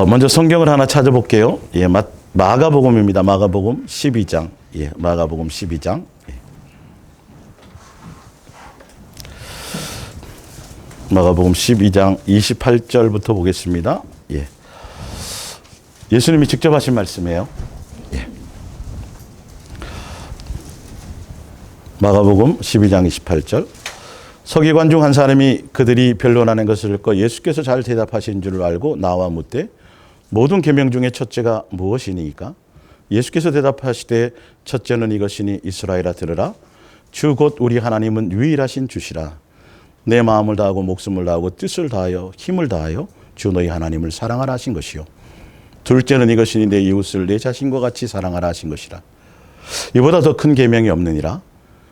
먼저 성경을 하나 찾아볼게요. 예, 마가복음입니다. 마가복음 12장. 예, 마가복음 12장. 예. 마가복음 12장 28절부터 보겠습니다. 예. 예수님이 직접 하신 말씀이에요. 예. 마가복음 12장 28절. 서기관 중 한 사람이 그들이 변론하는 것을 듣고 예수께서 잘 대답하신 줄 알고 나와 묻되 모든 계명 중에 첫째가 무엇이니까? 예수께서 대답하시되 첫째는 이것이니 이스라엘아 들으라. 주 곧 우리 하나님은 유일하신 주시라. 내 마음을 다하고 목숨을 다하고 뜻을 다하여 힘을 다하여 주 너희 하나님을 사랑하라 하신 것이요. 둘째는 이것이니 내 이웃을 내 자신과 같이 사랑하라 하신 것이라. 이보다 더 큰 계명이 없느니라.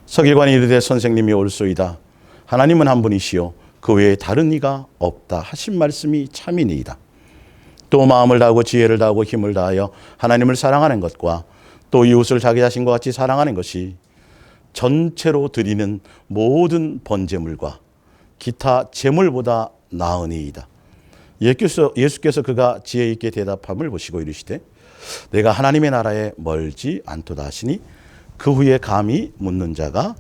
서기관이 이르되 선생님이 옳소이다. 하나님은 한 분이시요 그 외에 다른 이가 없다 하신 말씀이 참이니이다. 또 마음을 다하고 지혜를 다하고 힘을 다하여 하나님을 사랑하는 것과 또 이웃을 자기 자신과 같이 사랑하는 것이 전체로 드리는 모든 번제물과 기타 제물보다 나으니이다. 예수께서 그가 지혜 있게 대답함을 보시고 이르시되 내가 하나님의 나라에 멀지 않도다 하시니 그 후에 감히 묻는 자가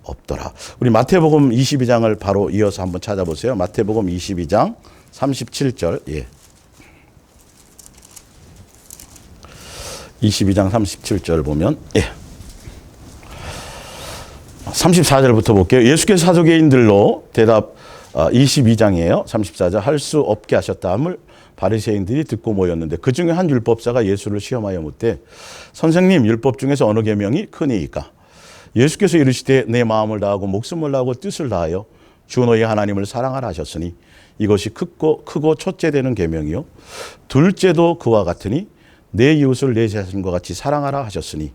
없더라. 우리 마태복음 22장을 바로 이어서 한번 찾아보세요. 마태복음 22장 37절. 예. 22장 37절 보면 34절부터 볼게요. 예수께서 사두개인들로 대답 22장이에요. 34절 할 수 없게 하셨다 함을 바리새인들이 듣고 모였는데 그 중에 한 율법사가 예수를 시험하여 묻되 선생님 율법 중에서 어느 계명이 크니이까? 예수께서 이르시되 내 마음을 다하고 목숨을 다하고 뜻을 다하여 주 너희 하나님을 사랑하라 하셨으니 이것이 크고 첫째 되는 계명이요 둘째도 그와 같으니 내 이웃을 내 자신과 같이 사랑하라 하셨으니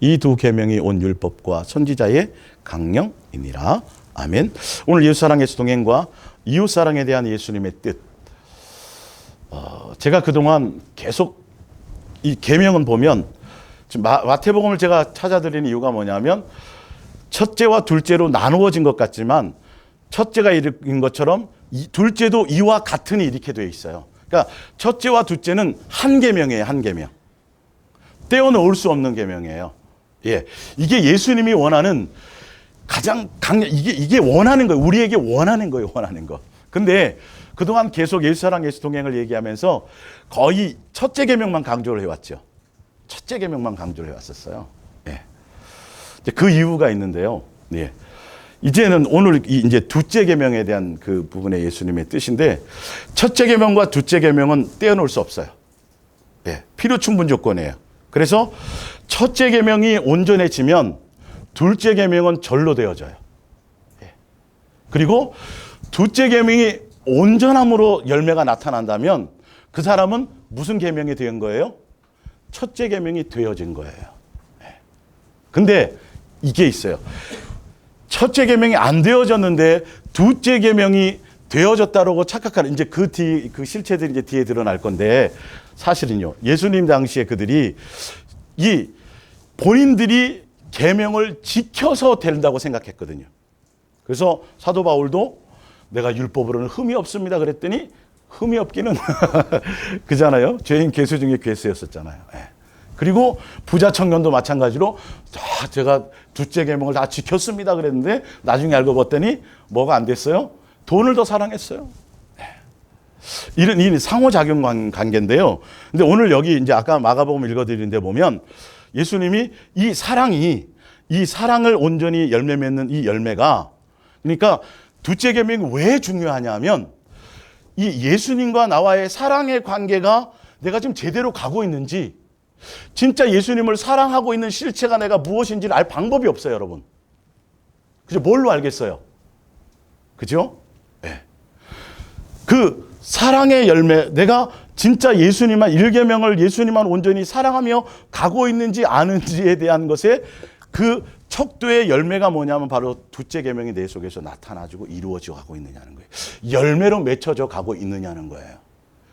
이 두 계명이 온 율법과 선지자의 강령이니라. 아멘. 오늘 이웃사랑 예수 동행과 이웃사랑에 대한 예수님의 뜻. 제가 그동안 계속 이 계명은 보면 지금 마태복음을 제가 찾아드리는 이유가 뭐냐면 첫째와 둘째로 나누어진 것 같지만 첫째가 일으킨 것처럼 둘째도 이와 같으니 이렇게 되어 있어요. 그러니까 첫째와 둘째는 한 계명이에요. 한 계명. 떼어놓을 수 없는 계명이에요. 예, 이게 예수님이 원하는 가장 이게 원하는 거예요. 우리에게 원하는 거예요. 원하는 거. 근데 그동안 계속 예수사랑 예수 동행을 얘기하면서 거의 첫째 계명만 강조를 해왔죠. 첫째 계명만 강조를 해왔었어요. 예. 그 이유가 있는데요. 예. 이제는 오늘 이제 둘째 계명에 대한 그 부분의 예수님의 뜻인데 첫째 계명과 둘째 계명은 떼어놓을 수 없어요. 예. 필요 충분 조건이에요. 그래서 첫째 계명이 온전해지면 둘째 계명은 절로 되어져요. 예. 그리고 둘째 계명이 온전함으로 열매가 나타난다면 그 사람은 무슨 계명이 된 거예요? 첫째 계명이 되어진 거예요. 근데 이게 있어요. 첫째 계명이 안 되어졌는데 둘째 계명이 되어졌다라고 착각하는 이제 그 실체들이 이제 뒤에 드러날 건데 사실은요. 예수님 당시에 그들이 이 본인들이 계명을 지켜서 된다고 생각했거든요. 그래서 사도 바울도 내가 율법으로는 흠이 없습니다 그랬더니 흠이 없기는 그잖아요. 죄인 괴수 중에 괴수였었잖아요. 예. 그리고 부자 청년도 마찬가지로 제가 둘째 계명을 다 지켰습니다 그랬는데 나중에 알고 봤더니 뭐가 안 됐어요? 돈을 더 사랑했어요. 예. 이런 상호작용 관계인데요. 근데 오늘 여기 이제 아까 마가복음 읽어드리는데 보면 예수님이 이 사랑을 온전히 열매 맺는 이 열매가 그러니까 둘째 계명이 왜 중요하냐면 이 예수님과 나와의 사랑의 관계가 내가 지금 제대로 가고 있는지 진짜 예수님을 사랑하고 있는 실체가 내가 무엇인지를 알 방법이 없어요, 여러분. 그죠? 뭘로 알겠어요? 그죠? 네. 그 사랑의 열매, 내가 진짜 예수님만 1계명을 예수님만 온전히 사랑하며 가고 있는지 아는지에 대한 것에 그 척도의 열매가 뭐냐면 바로 둘째 계명이 내 속에서 나타나지고 이루어져 가고 있느냐는 거예요. 열매로 맺혀져 가고 있느냐는 거예요.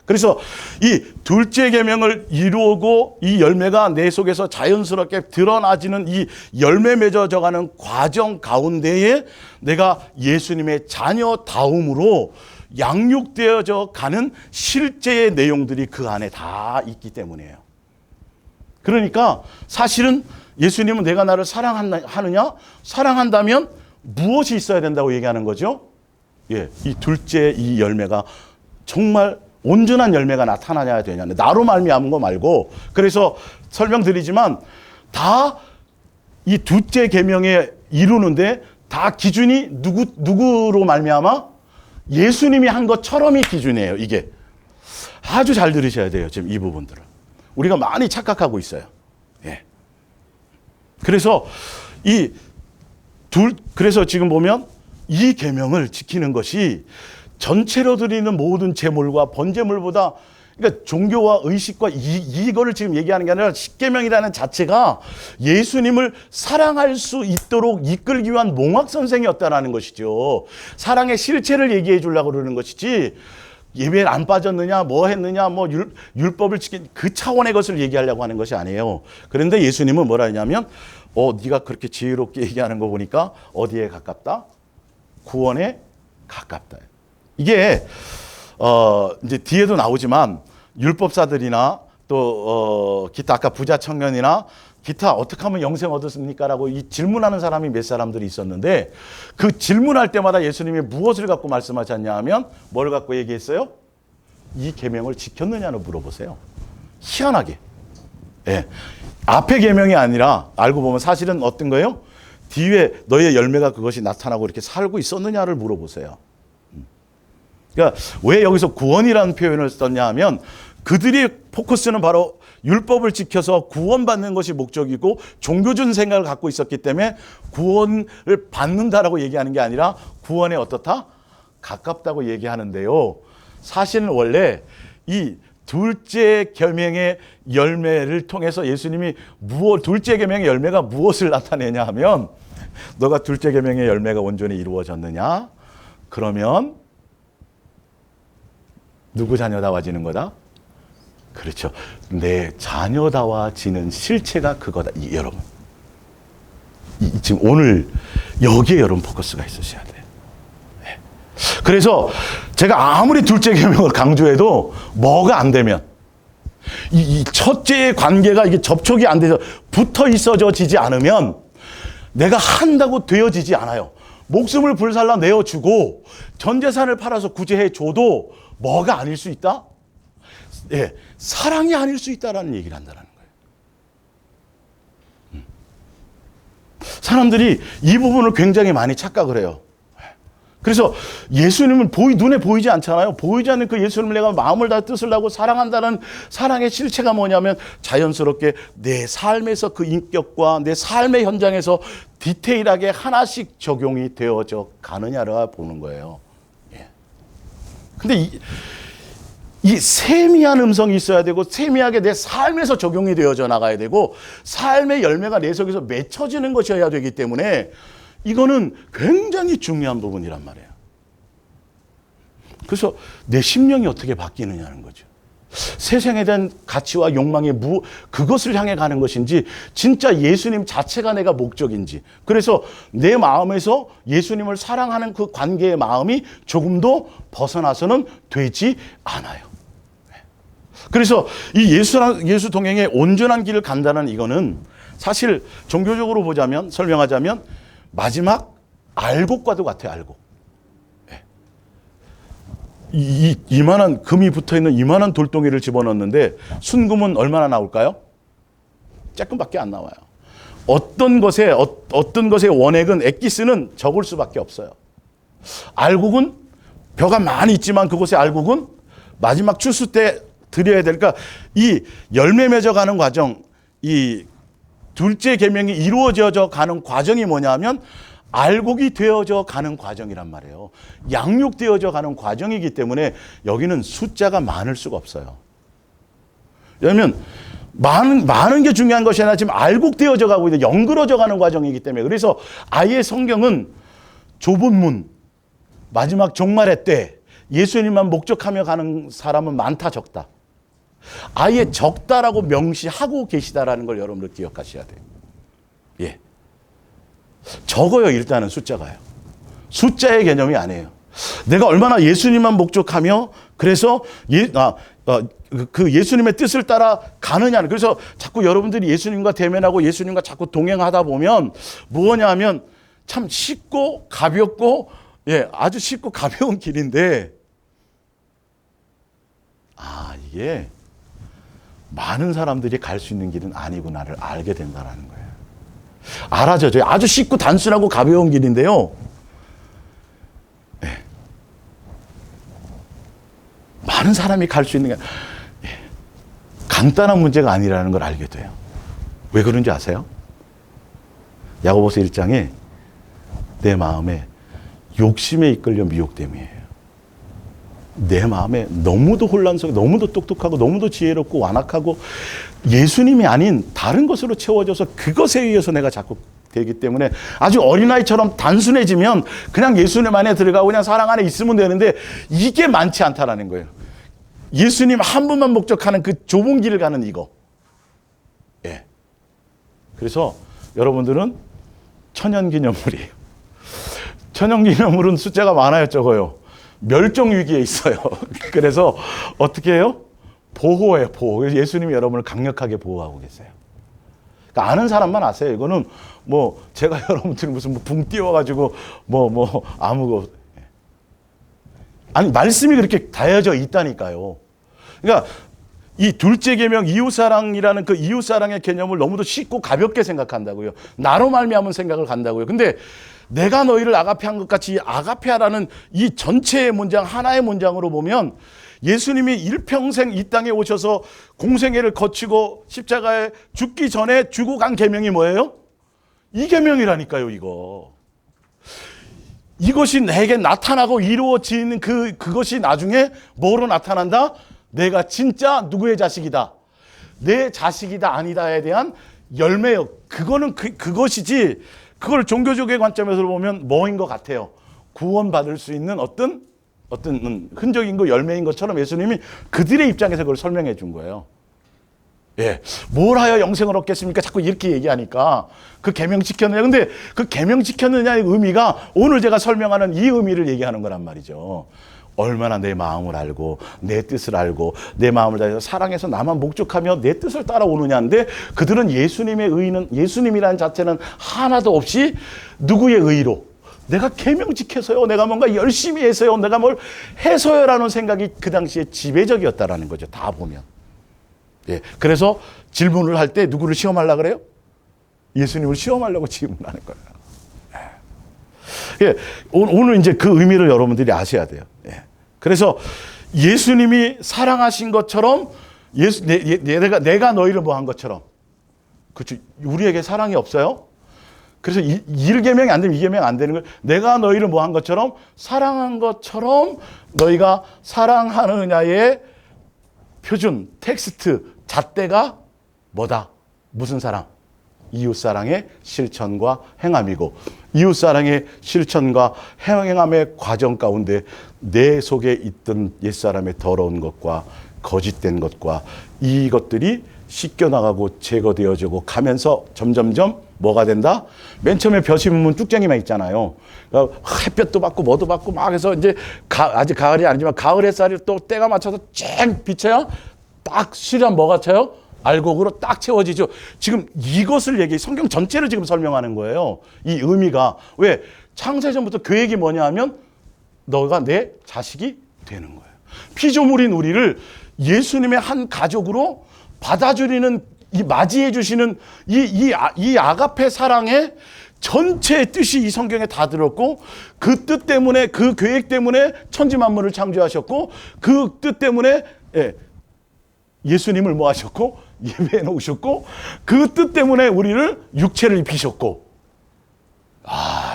그래서 이 둘째 계명을 이루고 이 열매가 내 속에서 자연스럽게 드러나지는 이 열매 맺어져가는 과정 가운데에 내가 예수님의 자녀다움으로 양육되어져 가는 실제의 내용들이 그 안에 다 있기 때문이에요. 그러니까 사실은 예수님은 내가 나를 사랑하느냐? 사랑한다면 무엇이 있어야 된다고 얘기하는 거죠? 예, 이 둘째 이 열매가 정말 온전한 열매가 나타나야 되냐. 나로 말미암은 거 말고. 그래서 설명드리지만 다 이 둘째 계명에 이루는데 다 기준이 누구로 말미암아? 예수님이 한 것처럼이 기준이에요. 이게 아주 잘 들으셔야 돼요. 지금 이 부분들을 우리가 많이 착각하고 있어요. 예. 그래서 그래서 지금 보면 이 계명을 지키는 것이 전체로 드리는 모든 제물과 번제물보다, 그러니까 종교와 의식과 이거를 지금 얘기하는 게 아니라 십계명이라는 자체가 예수님을 사랑할 수 있도록 이끌기 위한 몽학 선생이었다라는 것이죠. 사랑의 실체를 얘기해 주려고 그러는 것이지, 예배에 안 빠졌느냐, 뭐 했느냐, 뭐 율법을 지킨 그 차원의 것을 얘기하려고 하는 것이 아니에요. 그런데 예수님은 뭐라 했냐면, 네가 그렇게 지혜롭게 얘기하는 거 보니까 어디에 가깝다? 구원에 가깝다. 이게 이제 뒤에도 나오지만 율법사들이나 또 기타 아까 부자 청년이나 기타 어떻게 하면 영생 얻었습니까라고 이 질문하는 사람이 몇 사람들이 있었는데, 그 질문할 때마다 예수님이 무엇을 갖고 말씀하셨냐 하면 뭘 갖고 얘기했어요? 이 계명을 지켰느냐로 물어보세요. 희한하게. 예. 앞에 계명이 아니라 알고 보면 사실은 어떤 거예요? 뒤에 너의 열매가 그것이 나타나고 이렇게 살고 있었느냐를 물어보세요. 그러니까 왜 여기서 구원이라는 표현을 썼냐 하면 그들이 포커스는 바로 율법을 지켜서 구원받는 것이 목적이고 종교적인 생각을 갖고 있었기 때문에 구원을 받는다라고 얘기하는 게 아니라 구원에 어떻다? 가깝다고 얘기하는데요. 사실은 원래 이 둘째 계명의 열매를 통해서 예수님이 둘째 계명의 열매가 무엇을 나타내냐 하면, 너가 둘째 계명의 열매가 온전히 이루어졌느냐? 그러면 누구 자녀다워지는 거다? 그렇죠. 내 자녀다워지는 실체가 그거다. 여러분. 지금 오늘 여기에 여러분 포커스가 있으셔야 돼요. 네. 그래서 제가 아무리 둘째 계명을 강조해도 뭐가 안 되면, 이 첫째의 관계가 이게 접촉이 안 돼서 붙어 있어지지 않으면 내가 한다고 되어지지 않아요. 목숨을 불살라 내어주고 전 재산을 팔아서 구제해 줘도 뭐가 아닐 수 있다? 예, 사랑이 아닐 수 있다라는 얘기를 한다는 거예요. 사람들이 이 부분을 굉장히 많이 착각을 해요. 그래서 예수님은 눈에 보이지 않잖아요. 보이지 않는 그 예수님을 내가 마음을 다 뜻을 다하고 사랑한다는 사랑의 실체가 뭐냐면 자연스럽게 내 삶에서 그 인격과 내 삶의 현장에서 디테일하게 하나씩 적용이 되어져 가느냐를 보는 거예요. 예. 근데 이 세미한 음성이 있어야 되고 세미하게 내 삶에서 적용이 되어져 나가야 되고 삶의 열매가 내 속에서 맺혀지는 것이어야 되기 때문에 이거는 굉장히 중요한 부분이란 말이에요. 그래서 내 심령이 어떻게 바뀌느냐는 거죠. 세상에 대한 가치와 욕망의 그것을 향해 가는 것인지 진짜 예수님 자체가 내가 목적인지, 그래서 내 마음에서 예수님을 사랑하는 그 관계의 마음이 조금도 벗어나서는 되지 않아요. 그래서 이 예수 동행의 온전한 길을 간다는 이거는 사실 종교적으로 보자면, 설명하자면 마지막 알곡과도 같아요. 알곡. 이만한 금이 붙어있는 이만한 돌덩이를 집어넣는데 순금은 얼마나 나올까요? 조금밖에 안 나와요. 어떤 것의 원액은 액기스는 적을 수밖에 없어요. 알곡은 벼가 많이 있지만 그곳의 알곡은 마지막 추수 때 드려야 되니까 이 열매 맺어가는 과정, 이 둘째 계명이 이루어져 가는 과정이 뭐냐면 알곡이 되어져 가는 과정이란 말이에요. 양육되어져 가는 과정이기 때문에 여기는 숫자가 많을 수가 없어요. 왜냐하면 많은 게 중요한 것이 아니라 지금 알곡되어져 가고 있는 연그러져 가는 과정이기 때문에, 그래서 아예 성경은 좁은 문, 마지막 종말의 때 예수님만 목적하며 가는 사람은 많다 적다. 아예 적다라고 명시하고 계시다라는 걸 여러분들 기억하셔야 돼요. 예. 적어요, 일단은 숫자가요. 숫자의 개념이 아니에요. 내가 얼마나 예수님만 목적하며 그래서 그 예수님의 뜻을 따라 가느냐는. 그래서 자꾸 여러분들이 예수님과 대면하고 예수님과 자꾸 동행하다 보면 뭐냐 하면 참 쉽고 가볍고 아주 쉽고 가벼운 길인데 이게 많은 사람들이 갈 수 있는 길은 아니구나를 알게 된다는 거예요. 알아져요. 아주 쉽고 단순하고 가벼운 길인데요. 많은 사람이 갈 수 있는 게 간단한 문제가 아니라는 걸 알게 돼요. 왜 그런지 아세요? 야고보서 1장에 내 마음에 욕심에 이끌려 미혹됨이에요. 내 마음에 너무도 혼란스럽고 너무도 똑똑하고 너무도 지혜롭고 완악하고 예수님이 아닌 다른 것으로 채워져서 그것에 의해서 내가 자꾸 되기 때문에 아주 어린아이처럼 단순해지면 그냥 예수님 안에 들어가고 그냥 사랑 안에 있으면 되는데 이게 많지 않다라는 거예요. 예수님 한 분만 목적하는 그 좁은 길을 가는 이거. 그래서 여러분들은 천연기념물이에요. 천연기념물은 숫자가 많아요, 적어요. 멸종 위기에 있어요. 그래서 어떻게 해요? 보호해요, 보호. 그래서 예수님이 여러분을 강력하게 보호하고 계세요. 그러니까 아는 사람만 아세요. 이거는 뭐 제가 여러분들 무슨 붕 띄워가지고 아무거 아니 말씀이 그렇게 다여져 있다니까요. 그러니까 이 둘째 계명 이웃사랑이라는 그 이웃사랑의 개념을 너무도 쉽고 가볍게 생각한다고요. 나로 말미암은 생각을 간다고요. 근데 내가 너희를 아가페한 것 같이 아가페하라는 이 전체의 문장 하나의 문장으로 보면 예수님이 일평생 이 땅에 오셔서 공생애를 거치고 십자가에 죽기 전에 주고 간 계명이 뭐예요? 이 계명이라니까요. 이것이 내게 나타나고 이루어지는 그것이 나중에 뭐로 나타난다? 내가 진짜 누구의 자식이다. 내 자식이다 아니다에 대한 열매요. 그거는 그것이지. 그걸 종교적인 관점에서 보면 뭐인 것 같아요. 구원받을 수 있는 어떤 흔적인 거 열매인 것처럼 예수님이 그들의 입장에서 그걸 설명해 준 거예요. 뭘 하여 영생을 얻겠습니까? 자꾸 이렇게 얘기하니까 그 계명 지켰느냐. 근데 그 계명 지켰느냐의 의미가 오늘 제가 설명하는 이 의미를 얘기하는 거란 말이죠. 얼마나 내 마음을 알고 내 뜻을 알고 내 마음을 다해서 사랑해서 나만 목적하며 내 뜻을 따라오느냐인데 그들은 예수님의 의는 예수님이라는 자체는 하나도 없이 누구의 의로 내가 계명 지켜서요, 내가 뭔가 열심히 해서요, 내가 뭘 해서요라는 생각이 그 당시에 지배적이었다라는 거죠. 다 보면. 그래서 질문을 할 때 누구를 시험하려고 그래요? 예수님을 시험하려고 질문하는 거예요. 오늘 이제 그 의미를 여러분들이 아셔야 돼요. 그래서 예수님이 사랑하신 것처럼 내가 너희를 뭐 한 것처럼. 그렇죠. 우리에게 사랑이 없어요? 그래서 1계명이 안 되면 2계명이 안 되는 거예요. 내가 너희를 뭐 한 것처럼 사랑한 것처럼 너희가 사랑하느냐의 표준, 텍스트, 잣대가 뭐다? 무슨 사랑? 이웃사랑의 실천과 행함이고 이웃사랑의 실천과 행함의 과정 가운데 내 속에 있던 옛사람의 더러운 것과 거짓된 것과 이것들이 씻겨나가고 제거되어지고 가면서 점점점 뭐가 된다? 맨 처음에 벼 심으면 쭉쟁이만 있잖아요. 그러니까 햇볕도 받고 뭐도 받고 막 해서 이제 아직 가을이 아니지만 가을 햇살이 또 때가 맞춰서 쨍 비쳐야 딱 실한 뭐가 쳐요? 알곡으로 딱 채워지죠. 지금 이것을 성경 전체를 지금 설명하는 거예요. 이 의미가. 왜? 창세전부터 계획이 뭐냐 하면 너가 내 자식이 되는 거예요. 피조물인 우리를 예수님의 한 가족으로 받아주리는 맞이해 주시는 이 아가페 사랑의 전체의 뜻이 이 성경에 다 들었고 그 뜻 때문에 그 계획 때문에 천지 만물을 창조하셨고 그 뜻 때문에 예수님을 뭐 하셨고 예배해 놓으셨고 그 뜻 때문에 우리를 육체를 입히셨고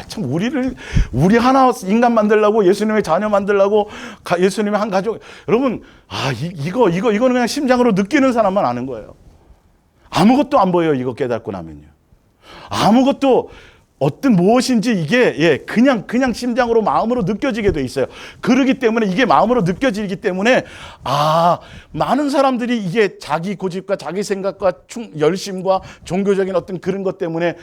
참 우리 하나 인간 만들려고 예수님의 자녀 만들려고 예수님의 한 가족 여러분 이거는 그냥 심장으로 느끼는 사람만 아는 거예요. 아무것도 안 보여요. 이거 깨닫고 나면요. 아무것도 어떤 무엇인지 이게 그냥 심장으로 마음으로 느껴지게 돼 있어요. 그러기 때문에 이게 마음으로 느껴지기 때문에 많은 사람들이 이게 자기 고집과 자기 생각과 열심과 종교적인 어떤 그런 것 때문에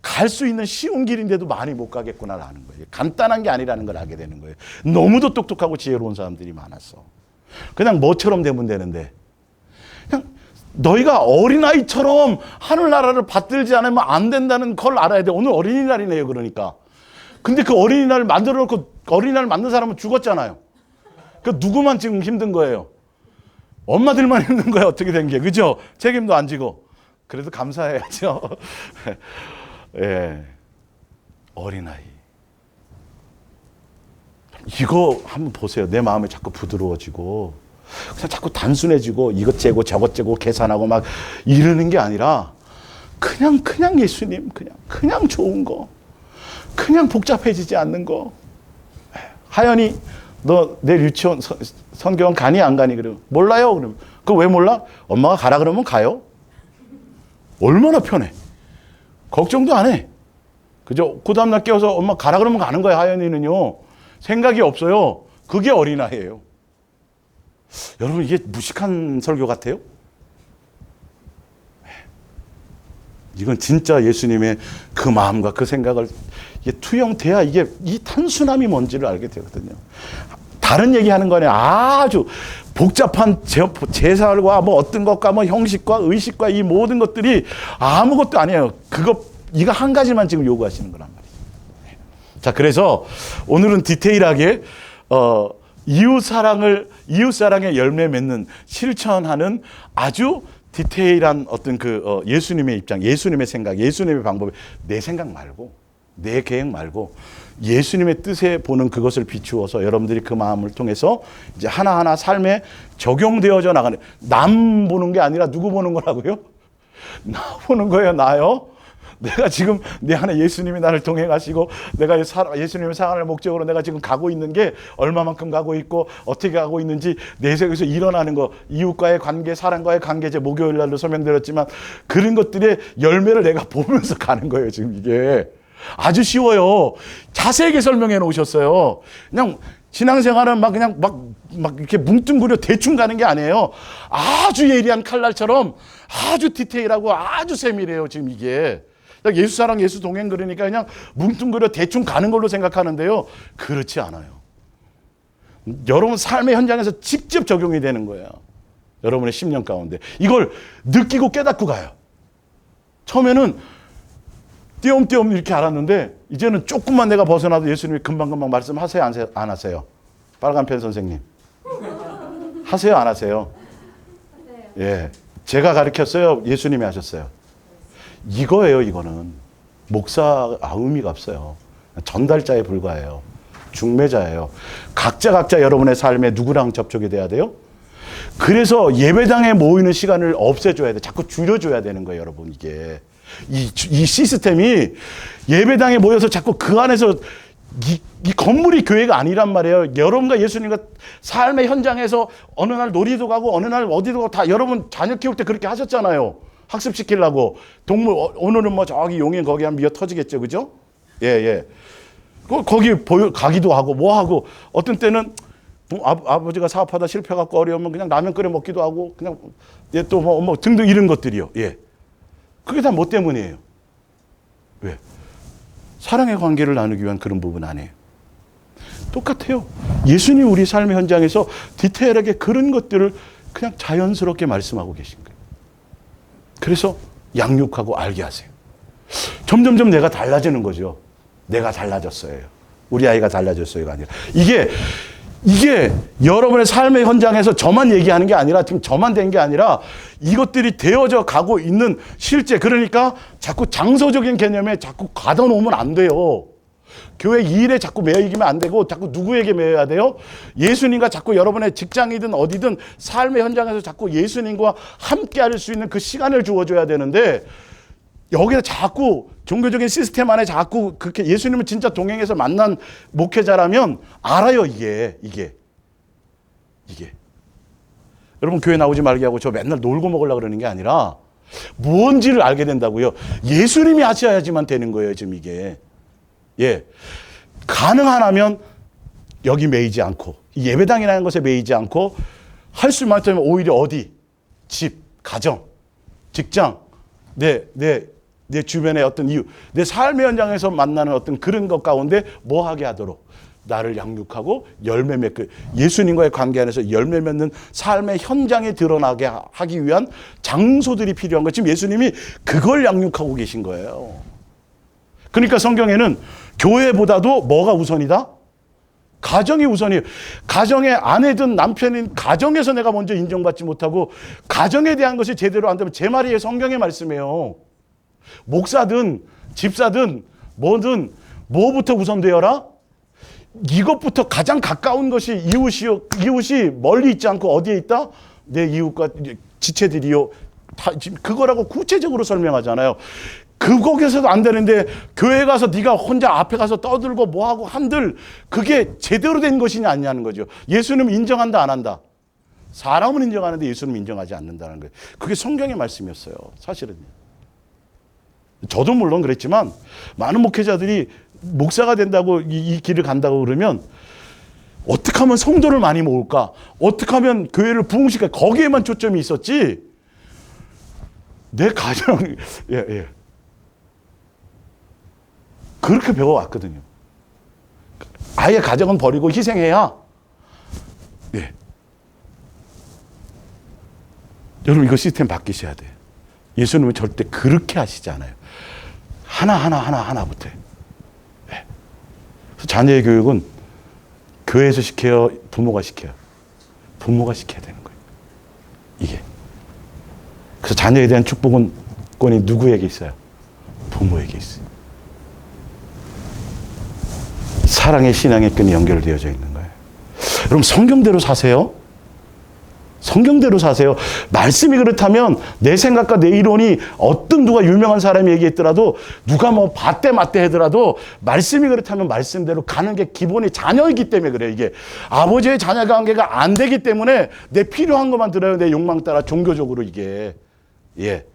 갈 수 있는 쉬운 길인데도 많이 못 가겠구나라는 거예요. 간단한 게 아니라는 걸 알게 되는 거예요. 너무도 똑똑하고 지혜로운 사람들이 많았어. 그냥 뭐처럼 되면 되는데, 그냥 너희가 어린아이처럼 하늘나라를 받들지 않으면 안 된다는 걸 알아야 돼. 오늘 어린이날이네요, 그러니까. 근데 그 어린이날을 만들어 놓고 어린이날을 만든 사람은 죽었잖아요. 그 누구만 지금 힘든 거예요? 엄마들만 힘든 거예요, 어떻게 된 게. 그죠? 책임도 안 지고. 그래도 감사해야죠. 예. 어린아이. 이거 한번 보세요. 내 마음이 자꾸 부드러워지고, 그냥 자꾸 단순해지고, 이것 재고 저것 재고 계산하고 막 이러는 게 아니라, 그냥 예수님, 그냥 좋은 거. 그냥 복잡해지지 않는 거. 하연이, 너 내일 유치원 성경원 가니 안 가니? 그러면 몰라요. 그러면 그거 왜 몰라? 엄마가 가라 그러면 가요. 얼마나 편해. 걱정도 안 해. 그죠? 그 다음날 깨워서 엄마 가라 그러면 가는 거야. 하연이는요. 생각이 없어요. 그게 어린아이예요. 여러분, 이게 무식한 설교 같아요? 이건 진짜 예수님의 그 마음과 그 생각을 이게 투영돼야 이게 이 단순함이 뭔지를 알게 되거든요. 다른 얘기하는 거는 아주 복잡한 제사와 뭐 어떤 것과 뭐 형식과 의식과 이 모든 것들이 아무것도 아니에요. 이거 한 가지만 지금 요구하시는 거란 말이에요. 자, 그래서 오늘은 디테일하게 이웃사랑의 열매 맺는 실천하는 아주 디테일한 어떤 예수님의 입장, 예수님의 생각, 예수님의 방법, 내 생각 말고, 내 계획 말고, 예수님의 뜻에 보는 그것을 비추어서 여러분들이 그 마음을 통해서 이제 하나하나 삶에 적용되어져 나가는, 남 보는 게 아니라 누구 보는 거라고요? 나 보는 거예요, 나요? 내가 지금 내 안에 예수님이 나를 통해 가시고 내가 예수님의 사랑을 목적으로 내가 지금 가고 있는 게 얼마만큼 가고 있고 어떻게 가고 있는지 내 속에서 일어나는 거, 이웃과의 관계, 사랑과의 관계, 제 목요일 날도 설명드렸지만 그런 것들의 열매를 내가 보면서 가는 거예요. 지금 이게 아주 쉬워요. 자세하게 설명해 놓으셨어요. 그냥 신앙생활은 막 이렇게 뭉뚱그려 대충 가는 게 아니에요. 아주 예리한 칼날처럼 아주 디테일하고 아주 세밀해요. 지금 이게. 예수 사랑, 예수 동행 그러니까 그냥 뭉뚱그려 대충 가는 걸로 생각하는데요. 그렇지 않아요. 여러분 삶의 현장에서 직접 적용이 되는 거예요. 여러분의 10년 가운데. 이걸 느끼고 깨닫고 가요. 처음에는 띄엄띄엄 이렇게 알았는데 이제는 조금만 내가 벗어나도 예수님이 금방금방 말씀하세요, 안 하세요? 빨간펜 선생님. 하세요, 안 하세요? 예. 제가 가르쳤어요? 예수님이 하셨어요? 이거예요, 이거는. 목사 의미가 없어요. 전달자에 불과해요. 중매자예요. 각자 여러분의 삶에 누구랑 접촉이 돼야 돼요? 그래서 예배당에 모이는 시간을 없애줘야 돼. 자꾸 줄여줘야 되는 거예요, 여러분, 이게. 이 시스템이 예배당에 모여서 자꾸 그 안에서 이 건물이 교회가 아니란 말이에요. 여러분과 예수님과 삶의 현장에서 어느 날 놀이도 가고 어느 날 어디도 가고 다 여러분 자녀 키울 때 그렇게 하셨잖아요. 학습시키려고. 동물, 오늘은 뭐 저기 용인 거기 하면 미어 터지겠죠. 그죠? 예. 거기 가기도 하고 뭐 하고 어떤 때는 아버지가 사업하다 실패갖고 어려우면 그냥 라면 끓여 먹기도 하고 그냥 또 뭐 등등 이런 것들이요. 예. 그게 다 뭐 때문이에요? 왜? 사랑의 관계를 나누기 위한 그런 부분 아니에요. 똑같아요. 예수님 우리 삶의 현장에서 디테일하게 그런 것들을 그냥 자연스럽게 말씀하고 계신 거예요. 그래서 양육하고 알게 하세요. 점점점 내가 달라지는 거죠. 내가 달라졌어요. 우리 아이가 달라졌어요가 아니라. 이게 여러분의 삶의 현장에서 저만 얘기하는 게 아니라 지금 저만 된 게 아니라 이것들이 되어져 가고 있는 실제, 그러니까 자꾸 장소적인 개념에 자꾸 가둬 놓으면 안 돼요. 교회 일에 자꾸 매이기면 안 되고 자꾸 누구에게 매여야 돼요? 예수님과 자꾸 여러분의 직장이든 어디든 삶의 현장에서 자꾸 예수님과 함께 할 수 있는 그 시간을 주어줘야 되는데 여기서 자꾸 종교적인 시스템 안에 자꾸 그렇게 예수님은 진짜 동행해서 만난 목회자라면 알아요, 이게. 여러분 교회 나오지 말게 하고 저 맨날 놀고 먹으려고 그러는 게 아니라 뭔지를 알게 된다고요. 예수님이 하셔야지만 되는 거예요, 지금 이게. 예. 가능하다면 여기 매이지 않고, 예배당이라는 것에 매이지 않고, 할 수만 있다면 오히려 어디? 집, 가정, 직장, 내 내 주변의 어떤 이유, 내 삶의 현장에서 만나는 어떤 그런 것 가운데 뭐 하게 하도록 나를 양육하고 열매 맺고 예수님과의 관계 안에서 열매 맺는 삶의 현장에 드러나게 하기 위한 장소들이 필요한 거예요. 지금 예수님이 그걸 양육하고 계신 거예요. 그러니까 성경에는 교회보다도 뭐가 우선이다? 가정이 우선이에요. 가정의 아내든 남편인 가정에서 내가 먼저 인정받지 못하고 가정에 대한 것이 제대로 안 되면 제 말이에요. 성경의 말씀이에요. 목사든 집사든 뭐든 뭐부터 우선되어라? 이것부터 가장 가까운 것이 이웃이요. 이웃이 멀리 있지 않고 어디에 있다? 내 이웃과 지체들이요. 지금 그거라고 구체적으로 설명하잖아요. 거기서도 안 되는데 교회 가서 네가 혼자 앞에 가서 떠들고 뭐하고 한들 그게 제대로 된 것이냐 아니냐는 거죠. 예수님은 인정한다 안 한다? 사람은 인정하는데 예수님은 인정하지 않는다는 거예요. 그게 성경의 말씀이었어요. 사실은. 저도 물론 그랬지만 많은 목회자들이 목사가 된다고 이 길을 간다고 그러면 어떻게 하면 성도를 많이 모을까? 어떻게 하면 교회를 부흥시킬까? 거기에만 초점이 있었지. 내 가정, 예. 그렇게 배워왔거든요. 아예 가정은 버리고 희생해야. 예. 여러분 이거 시스템 바뀌셔야 돼요. 예수님은 절대 그렇게 하시지 않아요. 하나부터 해요. 예. 그래서 자녀의 교육은 교회에서 시켜요? 부모가 시켜요? 부모가 시켜야 되는 거예요. 이게. 그래서 자녀에 대한 축복권이 누구에게 있어요? 부모에게 있어요. 사랑의 신앙의 끈이 연결되어져 있는 거예요. 여러분 성경대로 사세요. 성경대로 사세요. 말씀이 그렇다면 내 생각과 내 이론이 어떤 누가 유명한 사람이 얘기했더라도 누가 뭐 봤대 맞대 하더라도 말씀이 그렇다면 말씀대로 가는 게 기본이 자녀이기 때문에 그래요. 이게 아버지의 자녀 관계가 안 되기 때문에 내 필요한 것만 들어요. 내 욕망 따라 종교적으로 이게. 예.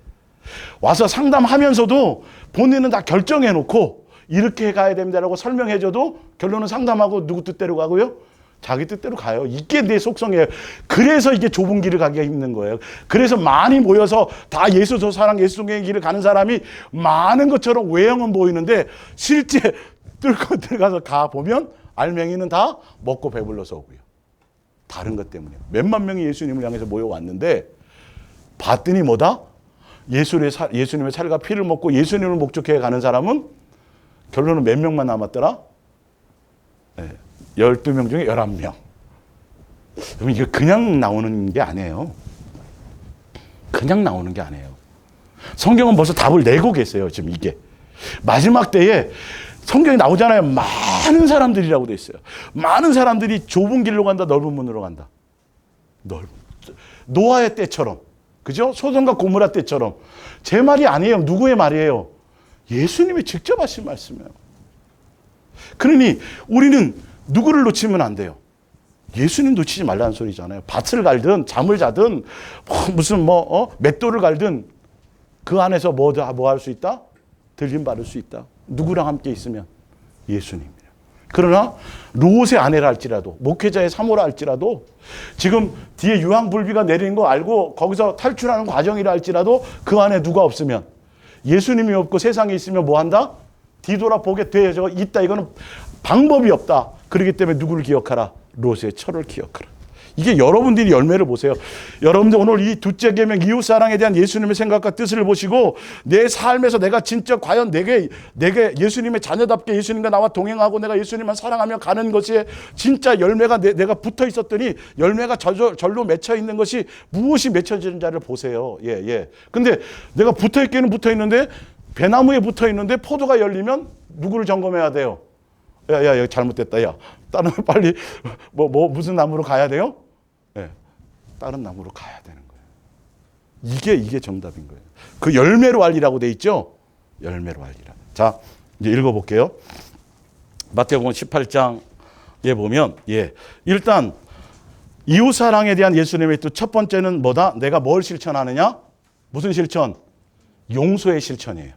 와서 상담하면서도 본인은 다 결정해 놓고 이렇게 가야 됩니다라고 설명해줘도 결론은 상담하고 누구 뜻대로 가고요? 자기 뜻대로 가요. 이게 내 속성이에요. 그래서 이게 좁은 길을 가기가 힘든 거예요. 그래서 많이 모여서 다 예수 저 사랑 예수 동행의 길을 가는 사람이 많은 것처럼 외형은 보이는데 실제 뚫고 들어가서 가보면 알맹이는 다 먹고 배불러서 오고요. 다른 것 때문에요. 몇만 명이 예수님을 향해서 모여왔는데 봤더니 뭐다? 예수님의 살과 피를 먹고 예수님을 목적해 가는 사람은 결론은 몇 명만 남았더라? 네, 12명 중에 11명. 그럼 이게 그냥 나오는 게 아니에요. 그냥 나오는 게 아니에요. 성경은 벌써 답을 내고 계세요. 지금 이게. 마지막 때에 성경이 나오잖아요. 많은 사람들이라고 돼 있어요. 많은 사람들이 좁은 길로 간다, 넓은 문으로 간다. 노아의 때처럼. 그죠? 소돔과 고모라 때처럼. 제 말이 아니에요. 누구의 말이에요? 예수님이 직접 하신 말씀이에요. 그러니 우리는 누구를 놓치면 안 돼요. 예수님 놓치지 말라는 소리잖아요. 밭을 갈든 잠을 자든 무슨 맷돌을 갈든 그 안에서 뭐 할 수 있다? 들림 받을 수 있다. 누구랑 함께 있으면 예수님이에요. 그러나 롯의 아내라 할지라도 목회자의 사모라 할지라도 지금 뒤에 유황불비가 내리는 거 알고 거기서 탈출하는 과정이라 할지라도 그 안에 누가 없으면 예수님이 없고 세상에 있으면 뭐 한다? 뒤돌아보게 되어져 있다. 이거는 방법이 없다. 그렇기 때문에 누구를 기억하라? 롯의 처를 기억하라. 이게 여러분들이 열매를 보세요. 여러분들 오늘 이 둘째 계명 이웃사랑에 대한 예수님의 생각과 뜻을 보시고 내 삶에서 내가 진짜 과연 내게 예수님의 자녀답게 예수님과 나와 동행하고 내가 예수님만 사랑하며 가는 것이 진짜 열매가 내가 붙어 있었더니 열매가 절로 맺혀 있는 것이 무엇이 맺혀지는 자를 보세요. 예. 근데 내가 붙어 있기는 붙어 있는데 배나무에 붙어 있는데 포도가 열리면 누구를 점검해야 돼요? 야, 잘못됐다. 야, 다른 빨리 무슨 나무로 가야 돼요? 네, 다른 나무로 가야 되는 거예요. 이게 정답인 거예요. 그 열매로 알리라고 돼 있죠? 열매로 알리라. 자, 이제 읽어볼게요. 마태복음 18장에 보면, 일단 이웃 사랑에 대한 예수님의 또 첫 번째는 뭐다? 내가 뭘 실천하느냐? 무슨 실천? 용서의 실천이에요.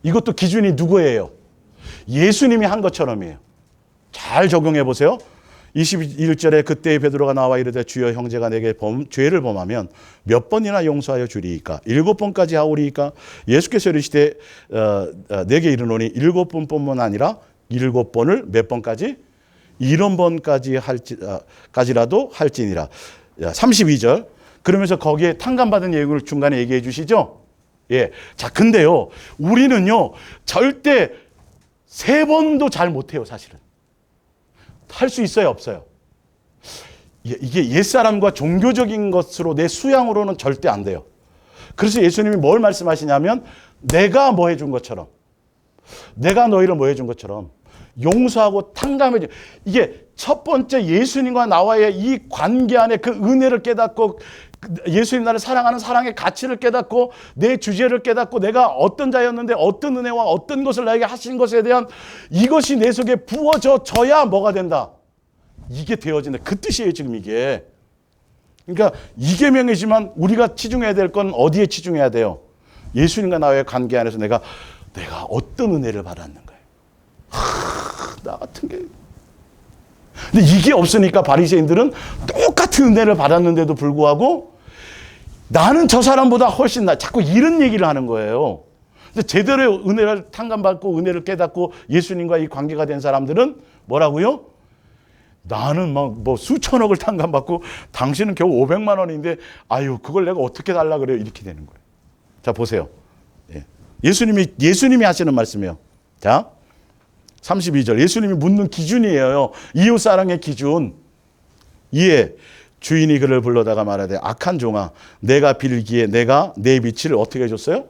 이것도 기준이 누구예요? 예수님이 한 것처럼이에요. 잘 적용해 보세요. 21절에 그때 베드로가 나와 이르되 주여 형제가 내게 죄를 범하면 몇 번이나 용서하여 주리이까 7번까지 하오리이까 예수께서 이르시되 내게 이르노니 7번뿐만 아니라 7번을 몇 번까지 70번까지 까지라도 할지니라. 32절 그러면서 거기에 탕감받은 예금을 중간에 얘기해 주시죠. 예. 자, 근데요 우리는요 절대 3번도 잘 못해요. 사실은 할 수 있어요, 없어요? 이게 옛사람과 종교적인 것으로 내 수양으로는 절대 안 돼요. 그래서 예수님이 뭘 말씀하시냐면 내가 뭐 해준 것처럼, 내가 너희를 뭐 해준 것처럼 용서하고 탕감해줘. 이게 첫 번째 예수님과 나와의 이 관계 안에 그 은혜를 깨닫고 예수님 나를 사랑하는 사랑의 가치를 깨닫고 내 주제를 깨닫고 내가 어떤 자였는데 어떤 은혜와 어떤 것을 나에게 하신 것에 대한 이것이 내 속에 부어져야 뭐가 된다. 이게 되어진다. 그 뜻이에요 지금 이게. 그러니까 이 계명이지만 우리가 치중해야 될 건 어디에 치중해야 돼요? 예수님과 나의 관계 안에서 내가 어떤 은혜를 받았는가요? 나 같은 게. 근데 이게 없으니까 바리새인들은 똑같은 은혜를 받았는데도 불구하고 나는 저 사람보다 훨씬 자꾸 이런 얘기를 하는 거예요. 근데 제대로 은혜를 탕감받고 은혜를 깨닫고 예수님과 이 관계가 된 사람들은 뭐라고요? 나는 막 뭐 수천억을 탕감받고 당신은 겨우 500만 원인데 아유 그걸 내가 어떻게 달라 그래요? 이렇게 되는 거예요. 자 보세요. 예수님이 하시는 말씀이에요. 자 32절 예수님이 묻는 기준이에요. 이웃 사랑의 기준. 이에 주인이 그를 불러다가 말하되 악한 종아 내가 빌기에 내가 내 빛을 어떻게 해줬어요?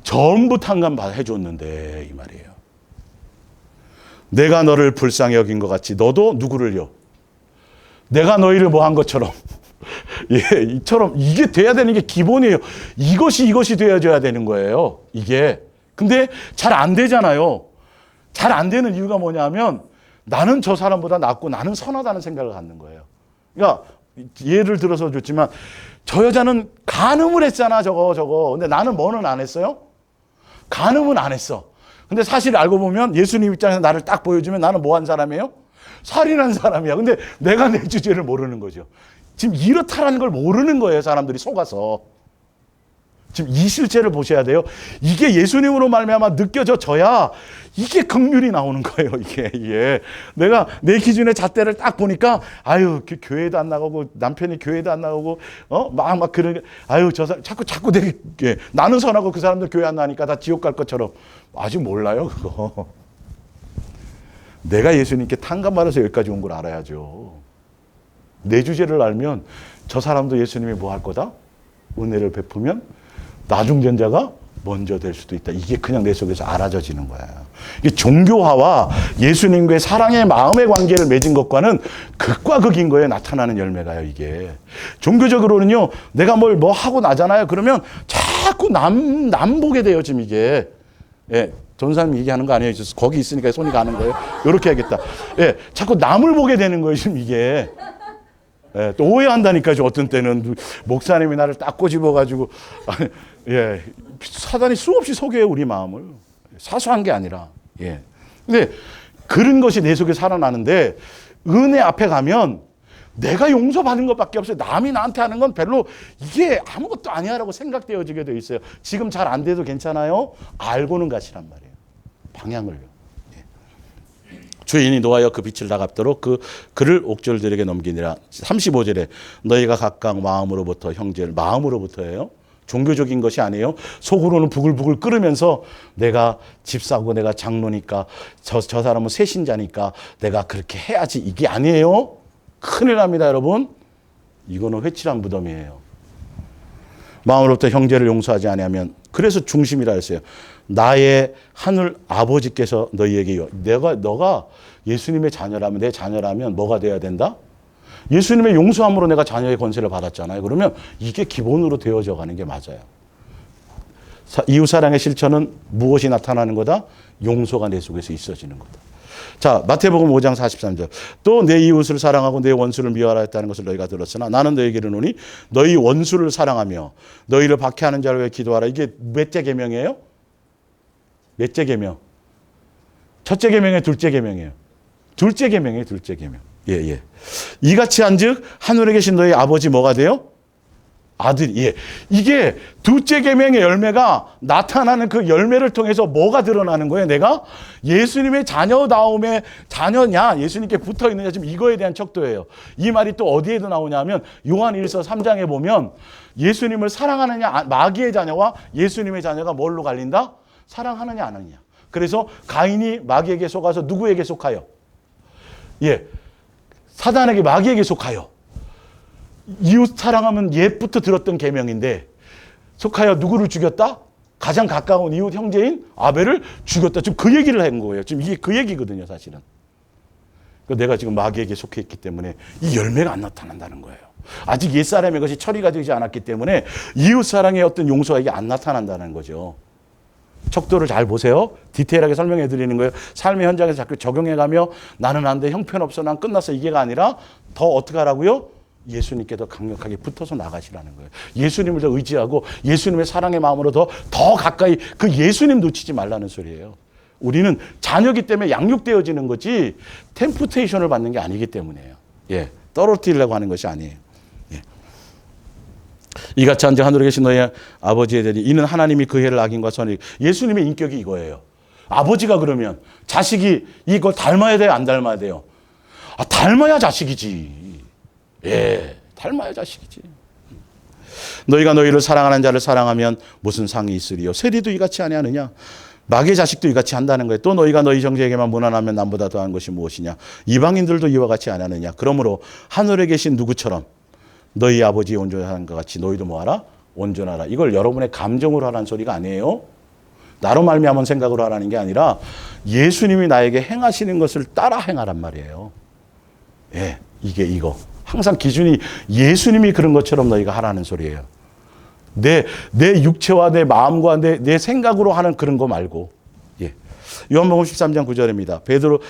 전부 탕감해 줬는데 이 말이에요. 내가 너를 불쌍히 여긴 것 같이 너도 누구를요? 내가 너희를 뭐 한 것처럼 이처럼 이게 돼야 되는 게 기본이에요. 이것이 되어져야 되는 거예요. 이게. 근데 잘 안 되잖아요. 잘 안 되는 이유가 뭐냐면 나는 저 사람보다 낫고 나는 선하다는 생각을 갖는 거예요. 그러니까 예를 들어서 줬지만 저 여자는 간음을 했잖아 저거. 근데 나는 뭐는 안 했어요? 간음은 안 했어. 근데 사실 알고 보면 예수님 입장에서 나를 딱 보여주면 나는 뭐 한 사람이에요? 살인한 사람이야. 근데 내가 내 주제를 모르는 거죠. 지금 이렇다라는 걸 모르는 거예요. 사람들이 속아서. 지금 이 실체를 보셔야 돼요. 이게 예수님으로 말미암아 느껴져야 이게 긍휼이 나오는 거예요. 이게 내가 내 기준의 잣대를 딱 보니까 아유 교회도 안 나가고 남편이 교회도 안 나가고 막 그런 아유 저 사람 자꾸 되게 나는 선하고 그 사람들 교회 안 나니까 다 지옥 갈 것처럼 아직 몰라요 그거. 내가 예수님께 탕감받아서 여기까지 온 걸 알아야죠. 내 주제를 알면 저 사람도 예수님이 뭐 할 거다? 은혜를 베푸면 나중전자가 먼저 될 수도 있다. 이게 그냥 내 속에서 알아져지는 거야. 이게 종교화와 예수님과의 사랑의 마음의 관계를 맺은 것과는 극과 극인 거예요. 나타나는 열매가요. 이게 종교적으로는요. 내가 뭘 뭐 하고 나잖아요. 그러면 자꾸 남 보게 돼요. 지금 이게. 예, 전사님 얘기하는 거 아니에요. 거기 있으니까 손이 가는 거예요. 이렇게 해야겠다. 예, 자꾸 남을 보게 되는 거예요. 지금 이게. 예, 또 오해한다니까요. 어떤 때는 목사님이 나를 딱 꼬집어가지고 예, 사단이 수없이 속여요 우리 마음을. 사소한 게 아니라. 예. 근데 그런 것이 내 속에 살아나는데 은혜 앞에 가면 내가 용서받은 것밖에 없어요. 남이 나한테 하는 건 별로 이게 아무것도 아니야라고 생각되어지게 돼 있어요. 지금 잘 안 돼도 괜찮아요. 알고는 가시란 말이에요. 방향을요. 주인이 노하여 그 빛을 다 갚도록 그를 옥졸들에게 넘기니라. 35절에 너희가 각각 마음으로부터 형제를 마음으로부터예요. 종교적인 것이 아니에요. 속으로는 부글부글 끓으면서 내가 집 사고 내가 장로니까 저 사람은 새신자니까 내가 그렇게 해야지 이게 아니에요. 큰일 납니다 여러분. 이거는 회칠한 무덤이에요. 마음으로부터 형제를 용서하지 아니하면 그래서 중심이라 했어요. 나의 하늘 아버지께서 너희에게 너가 예수님의 자녀라면 내 자녀라면 뭐가 돼야 된다? 예수님의 용서함으로 내가 자녀의 권세를 받았잖아요. 그러면 이게 기본으로 되어져 가는 게 맞아요. 이웃사랑의 실천은 무엇이 나타나는 거다? 용서가 내 속에서 있어지는 거다. 자, 마태복음 5장 43절. 또 내 이웃을 사랑하고 내 원수를 미워하라 했다는 것을 너희가 들었으나 나는 너희에게 이르노니 너희 원수를 사랑하며 너희를 박해하는 자를 위해 기도하라. 이게 몇째 계명이에요? 몇째 계명? 첫째 계명이에요, 둘째 계명이에요? 둘째 계명이에요, 둘째 계명. 예, 예. 이같이 한즉 하늘에 계신 너희 아버지 뭐가 돼요? 아들이. 예. 이게 둘째 계명의 열매가 나타나는 그 열매를 통해서 뭐가 드러나는 거예요? 내가 예수님의 자녀다움의 자녀냐, 예수님께 붙어 있느냐, 지금 이거에 대한 척도예요. 이 말이 또 어디에도 나오냐면 요한 1서 3장에 보면 예수님을 사랑하느냐, 마귀의 자녀와 예수님의 자녀가 뭘로 갈린다? 사랑하느냐 안 하느냐. 그래서 가인이 마귀에게 속아서 누구에게 속하여? 예. 사단에게, 마귀에게 속하여. 이웃 사랑하면 옛부터 들었던 계명인데 속하여 누구를 죽였다? 가장 가까운 이웃 형제인 아벨을 죽였다. 지금 그 얘기를 한 거예요. 지금 이게 그 얘기거든요, 사실은. 내가 지금 마귀에게 속해 있기 때문에 이 열매가 안 나타난다는 거예요. 아직 옛사람의 것이 처리가 되지 않았기 때문에 이웃 사랑의 어떤 용서가 이게 안 나타난다는 거죠. 척도를 잘 보세요. 디테일하게 설명해 드리는 거예요. 삶의 현장에서 자꾸 적용해가며 나는 안 돼, 형편없어, 난 끝났어, 이게가 아니라 더 어떻게 하라고요? 예수님께 더 강력하게 붙어서 나가시라는 거예요. 예수님을 더 의지하고 예수님의 사랑의 마음으로 더 가까이 그 예수님 놓치지 말라는 소리예요. 우리는 자녀기 때문에 양육되어지는 거지 템프테이션을 받는 게 아니기 때문이에요. 예, 떨어뜨리려고 하는 것이 아니에요. 예. 이같이 한즉 하늘에 계신 너의 아버지에 대하니 이는 하나님이 그 해를 악인과 선을. 예수님의 인격이 이거예요. 아버지가 그러면 자식이 이걸 닮아야 돼요, 안 닮아야 돼요? 아, 닮아야 자식이지. 예, 닮아야 자식이지. 너희가 너희를 사랑하는 자를 사랑하면 무슨 상이 있으리요? 세리도 이같이 아니하느냐? 마귀의 자식도 이같이 한다는 거예요. 또 너희가 너희 형제에게만 무난하면 남보다 더한 것이 무엇이냐? 이방인들도 이와 같이 아니하느냐? 그러므로 하늘에 계신 누구처럼 너희 아버지의 온전한 것 같이 너희도 뭐하라? 온전하라. 이걸 여러분의 감정으로 하라는 소리가 아니에요. 나로 말미암은 생각으로 하라는 게 아니라 예수님이 나에게 행하시는 것을 따라 행하란 말이에요. 예, 이거. 항상 기준이 예수님이 그런 것처럼 너희가 하라는 소리예요. 내 육체와 내 마음과 내 생각으로 하는 그런 거 말고. 예. 요한복음 13장 9절입니다.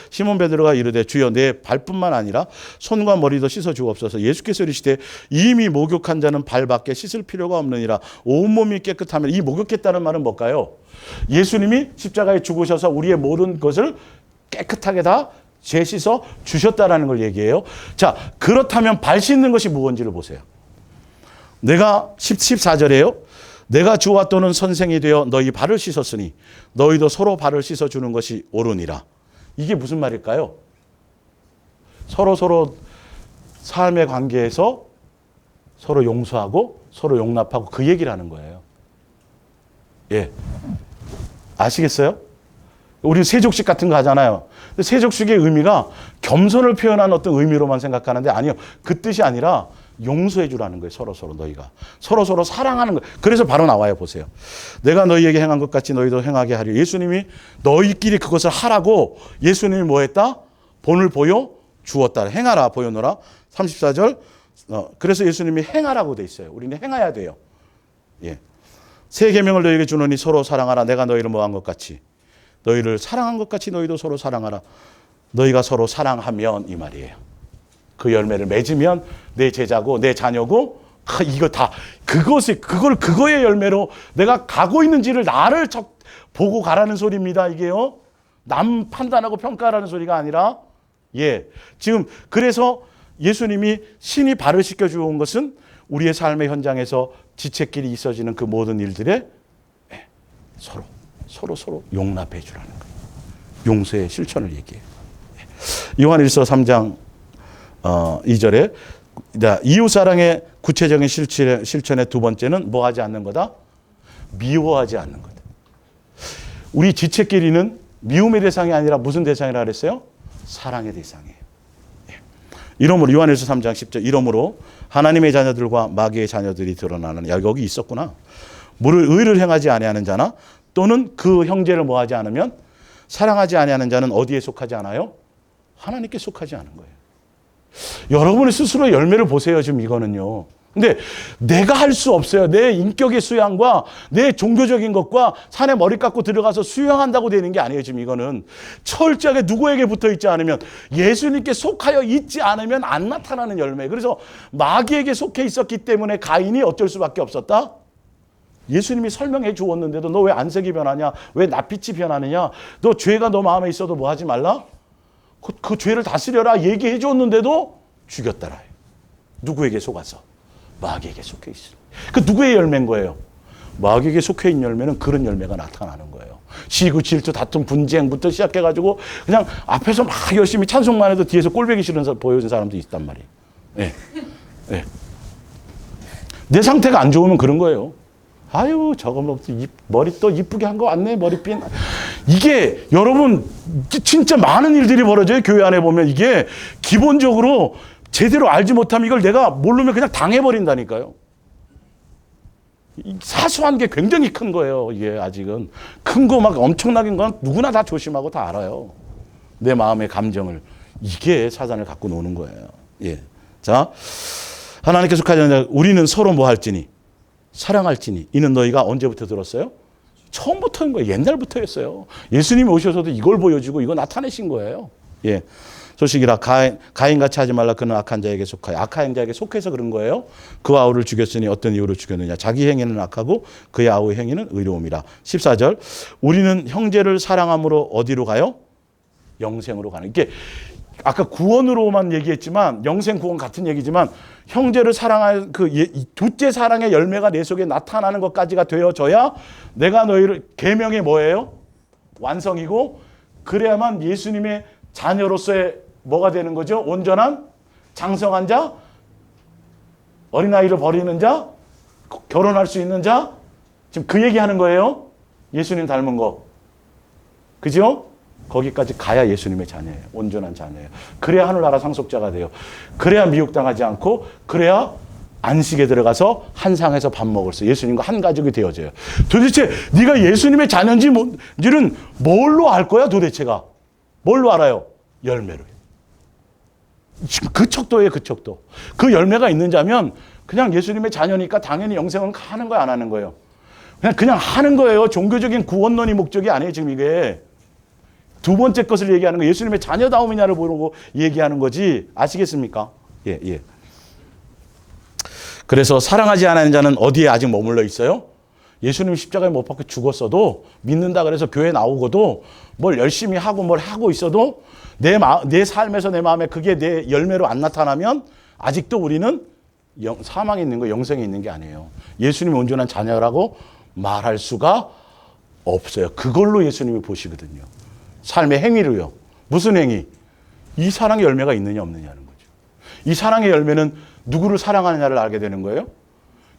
시몬 베드로가 이르되 주여 내 발뿐만 아니라 손과 머리도 씻어 주옵소서. 예수께서 이르시되 이미 목욕한 자는 발밖에 씻을 필요가 없느니라. 온몸이 깨끗하면, 이 목욕했다는 말은 뭘까요? 예수님이 십자가에 죽으셔서 우리의 모든 것을 깨끗하게 다 죄 씻어 주셨다라는 걸 얘기해요. 자, 그렇다면 발 씻는 것이 무엇인지를 보세요. 내가 14절에요. 내가 주와 또는 선생이 되어 너희 발을 씻었으니 너희도 서로 발을 씻어주는 것이 옳으니라. 이게 무슨 말일까요? 서로 삶의 관계에서 서로 용서하고 서로 용납하고 그 얘기를 하는 거예요. 예. 아시겠어요? 우리 세족식 같은 거 하잖아요. 세족식의 의미가 겸손을 표현한 어떤 의미로만 생각하는데 아니요. 그 뜻이 아니라 용서해 주라는 거예요. 서로 너희가. 서로 사랑하는 거예요. 그래서 바로 나와요. 보세요. 내가 너희에게 행한 것 같이 너희도 행하게 하려. 예수님이 너희끼리 그것을 하라고 예수님이 뭐 했다? 본을 보여 주었다. 행하라 보여놓으라. 34절. 그래서 예수님이 행하라고 돼 있어요. 우리는 행해야 돼요. 예. 새 계명을 너희에게 주노니 서로 사랑하라. 내가 너희를 뭐 한 것 같이. 너희를 사랑한 것 같이 너희도 서로 사랑하라. 너희가 서로 사랑하면 이 말이에요. 그 열매를 맺으면 내 제자고 내 자녀고 이거 다 그거의 열매로 내가 가고 있는지를 나를 보고 가라는 소리입니다. 이게요. 남 판단하고 평가하라는 소리가 아니라 예. 지금 그래서 예수님이 신이 발을 씻겨 주온 것은 우리의 삶의 현장에서 지체끼리 있어지는 그 모든 일들에 서로 용납해 주라는 거예요. 용서의 실천을 얘기해요. 요한 1서 3장 2절에 이웃사랑의 구체적인 실천의 두 번째는 뭐 하지 않는 거다? 미워하지 않는 거다. 우리 지체끼리는 미움의 대상이 아니라 무슨 대상이라 그랬어요? 사랑의 대상이에요. 이러므로 요한일서 3장 10절 이러므로 하나님의 자녀들과 마귀의 자녀들이 드러나는 여기 있었구나. 의를 행하지 아니하는 자나 또는 그 형제를 뭐하지 않으면 사랑하지 아니하는 자는 어디에 속하지 않아요? 하나님께 속하지 않은 거예요. 여러분의 스스로의 열매를 보세요. 지금 이거는요. 근데 내가 할 수 없어요. 내 인격의 수양과 내 종교적인 것과 산에 머리 깎고 들어가서 수양한다고 되는 게 아니에요. 지금 이거는 철저하게 누구에게 붙어 있지 않으면 예수님께 속하여 있지 않으면 안 나타나는 열매. 그래서 마귀에게 속해 있었기 때문에 가인이 어쩔 수밖에 없었다. 예수님이 설명해 주었는데도 너 왜 안색이 변하냐? 왜 낯빛이 변하느냐? 너 죄가 너 마음에 있어도 뭐 하지 말라? 그 죄를 다스려라 얘기해 줬는데도 죽였더라. 누구에게 속아서? 마귀에게 속해 있습니다. 그 누구의 열매인 거예요? 마귀에게 속해 있는 열매는 그런 열매가 나타나는 거예요. 시구, 질투, 다툼, 분쟁부터 시작해가지고 그냥 앞에서 막 열심히 찬송만 해도 뒤에서 꼴보기 싫은 보여준 사람도 있단 말이에요. 네. 네. 내 상태가 안 좋으면 그런 거예요. 아유, 저거 뭐 머리 또 이쁘게 한 거 왔네, 머리핀. 이게 여러분 진짜 많은 일들이 벌어져요. 교회 안에 보면 이게 기본적으로 제대로 알지 못하면 이걸 내가 모르면 그냥 당해버린다니까요. 사소한 게 굉장히 큰 거예요. 이게 아직은 큰 거 막 엄청나긴 건 누구나 다 조심하고 다 알아요. 내 마음의 감정을. 이게 사단을 갖고 노는 거예요. 예. 자, 하나님께서 가장 우리는 서로 뭐 할지니 사랑할지니 이는 너희가 언제부터 들었어요? 처음부터인 거예요. 옛날부터였어요. 예수님이 오셔서도 이걸 보여주고 이거 나타내신 거예요. 예. 소식이라 가인같이 하지 말라. 그는 악한 자에게 속하여. 악한 자에게 속해서 그런 거예요. 그 아우를 죽였으니 어떤 이유로 죽였느냐. 자기 행위는 악하고 그의 아우의 행위는 의로움이라. 14절 우리는 형제를 사랑함으로 어디로 가요? 영생으로 가는. 이게 아까 구원으로만 얘기했지만 영생 구원 같은 얘기지만 형제를 사랑할 그 둘째 사랑의 열매가 내 속에 나타나는 것까지가 되어져야 내가 너희를 계명이 뭐예요? 완성이고 그래야만 예수님의 자녀로서의 뭐가 되는 거죠? 온전한 장성한 자, 어린아이를 버리는 자, 결혼할 수 있는 자. 지금 그 얘기하는 거예요. 예수님 닮은 거. 그죠? 거기까지 가야 예수님의 자녀예요. 온전한 자녀예요. 그래야 하늘나라 상속자가 돼요. 그래야 미혹당하지 않고 그래야 안식에 들어가서 한 상에서 밥 먹을 수 예수님과 한 가족이 되어져요. 도대체 네가 예수님의 자녀인지는 뭘로 알 거야 도대체가? 뭘로 알아요? 열매로. 지금 그 척도예요. 그 척도. 그 열매가 있는 자면 그냥 예수님의 자녀니까 당연히 영생은 하는 거야 안 하는 거예요? 그냥 하는 거예요. 종교적인 구원론이 목적이 아니에요. 지금 이게. 두 번째 것을 얘기하는 거 예수님의 자녀다움이냐를 모르고 얘기하는 거지. 아시겠습니까? 예, 예. 그래서 사랑하지 않는 자는 어디에 아직 머물러 있어요? 예수님 십자가에 못 박혀 죽었어도 믿는다 그래서 교회 나오고도 뭘 열심히 하고 뭘 하고 있어도 내 삶에서 내 마음에 그게 내 열매로 안 나타나면 아직도 우리는 사망에 있는 거 영생에 있는 게 아니에요. 예수님이 온전한 자녀라고 말할 수가 없어요. 그걸로 예수님이 보시거든요. 삶의 행위로요. 무슨 행위? 이 사랑의 열매가 있느냐 없느냐는 거죠. 이 사랑의 열매는 누구를 사랑하느냐를 알게 되는 거예요.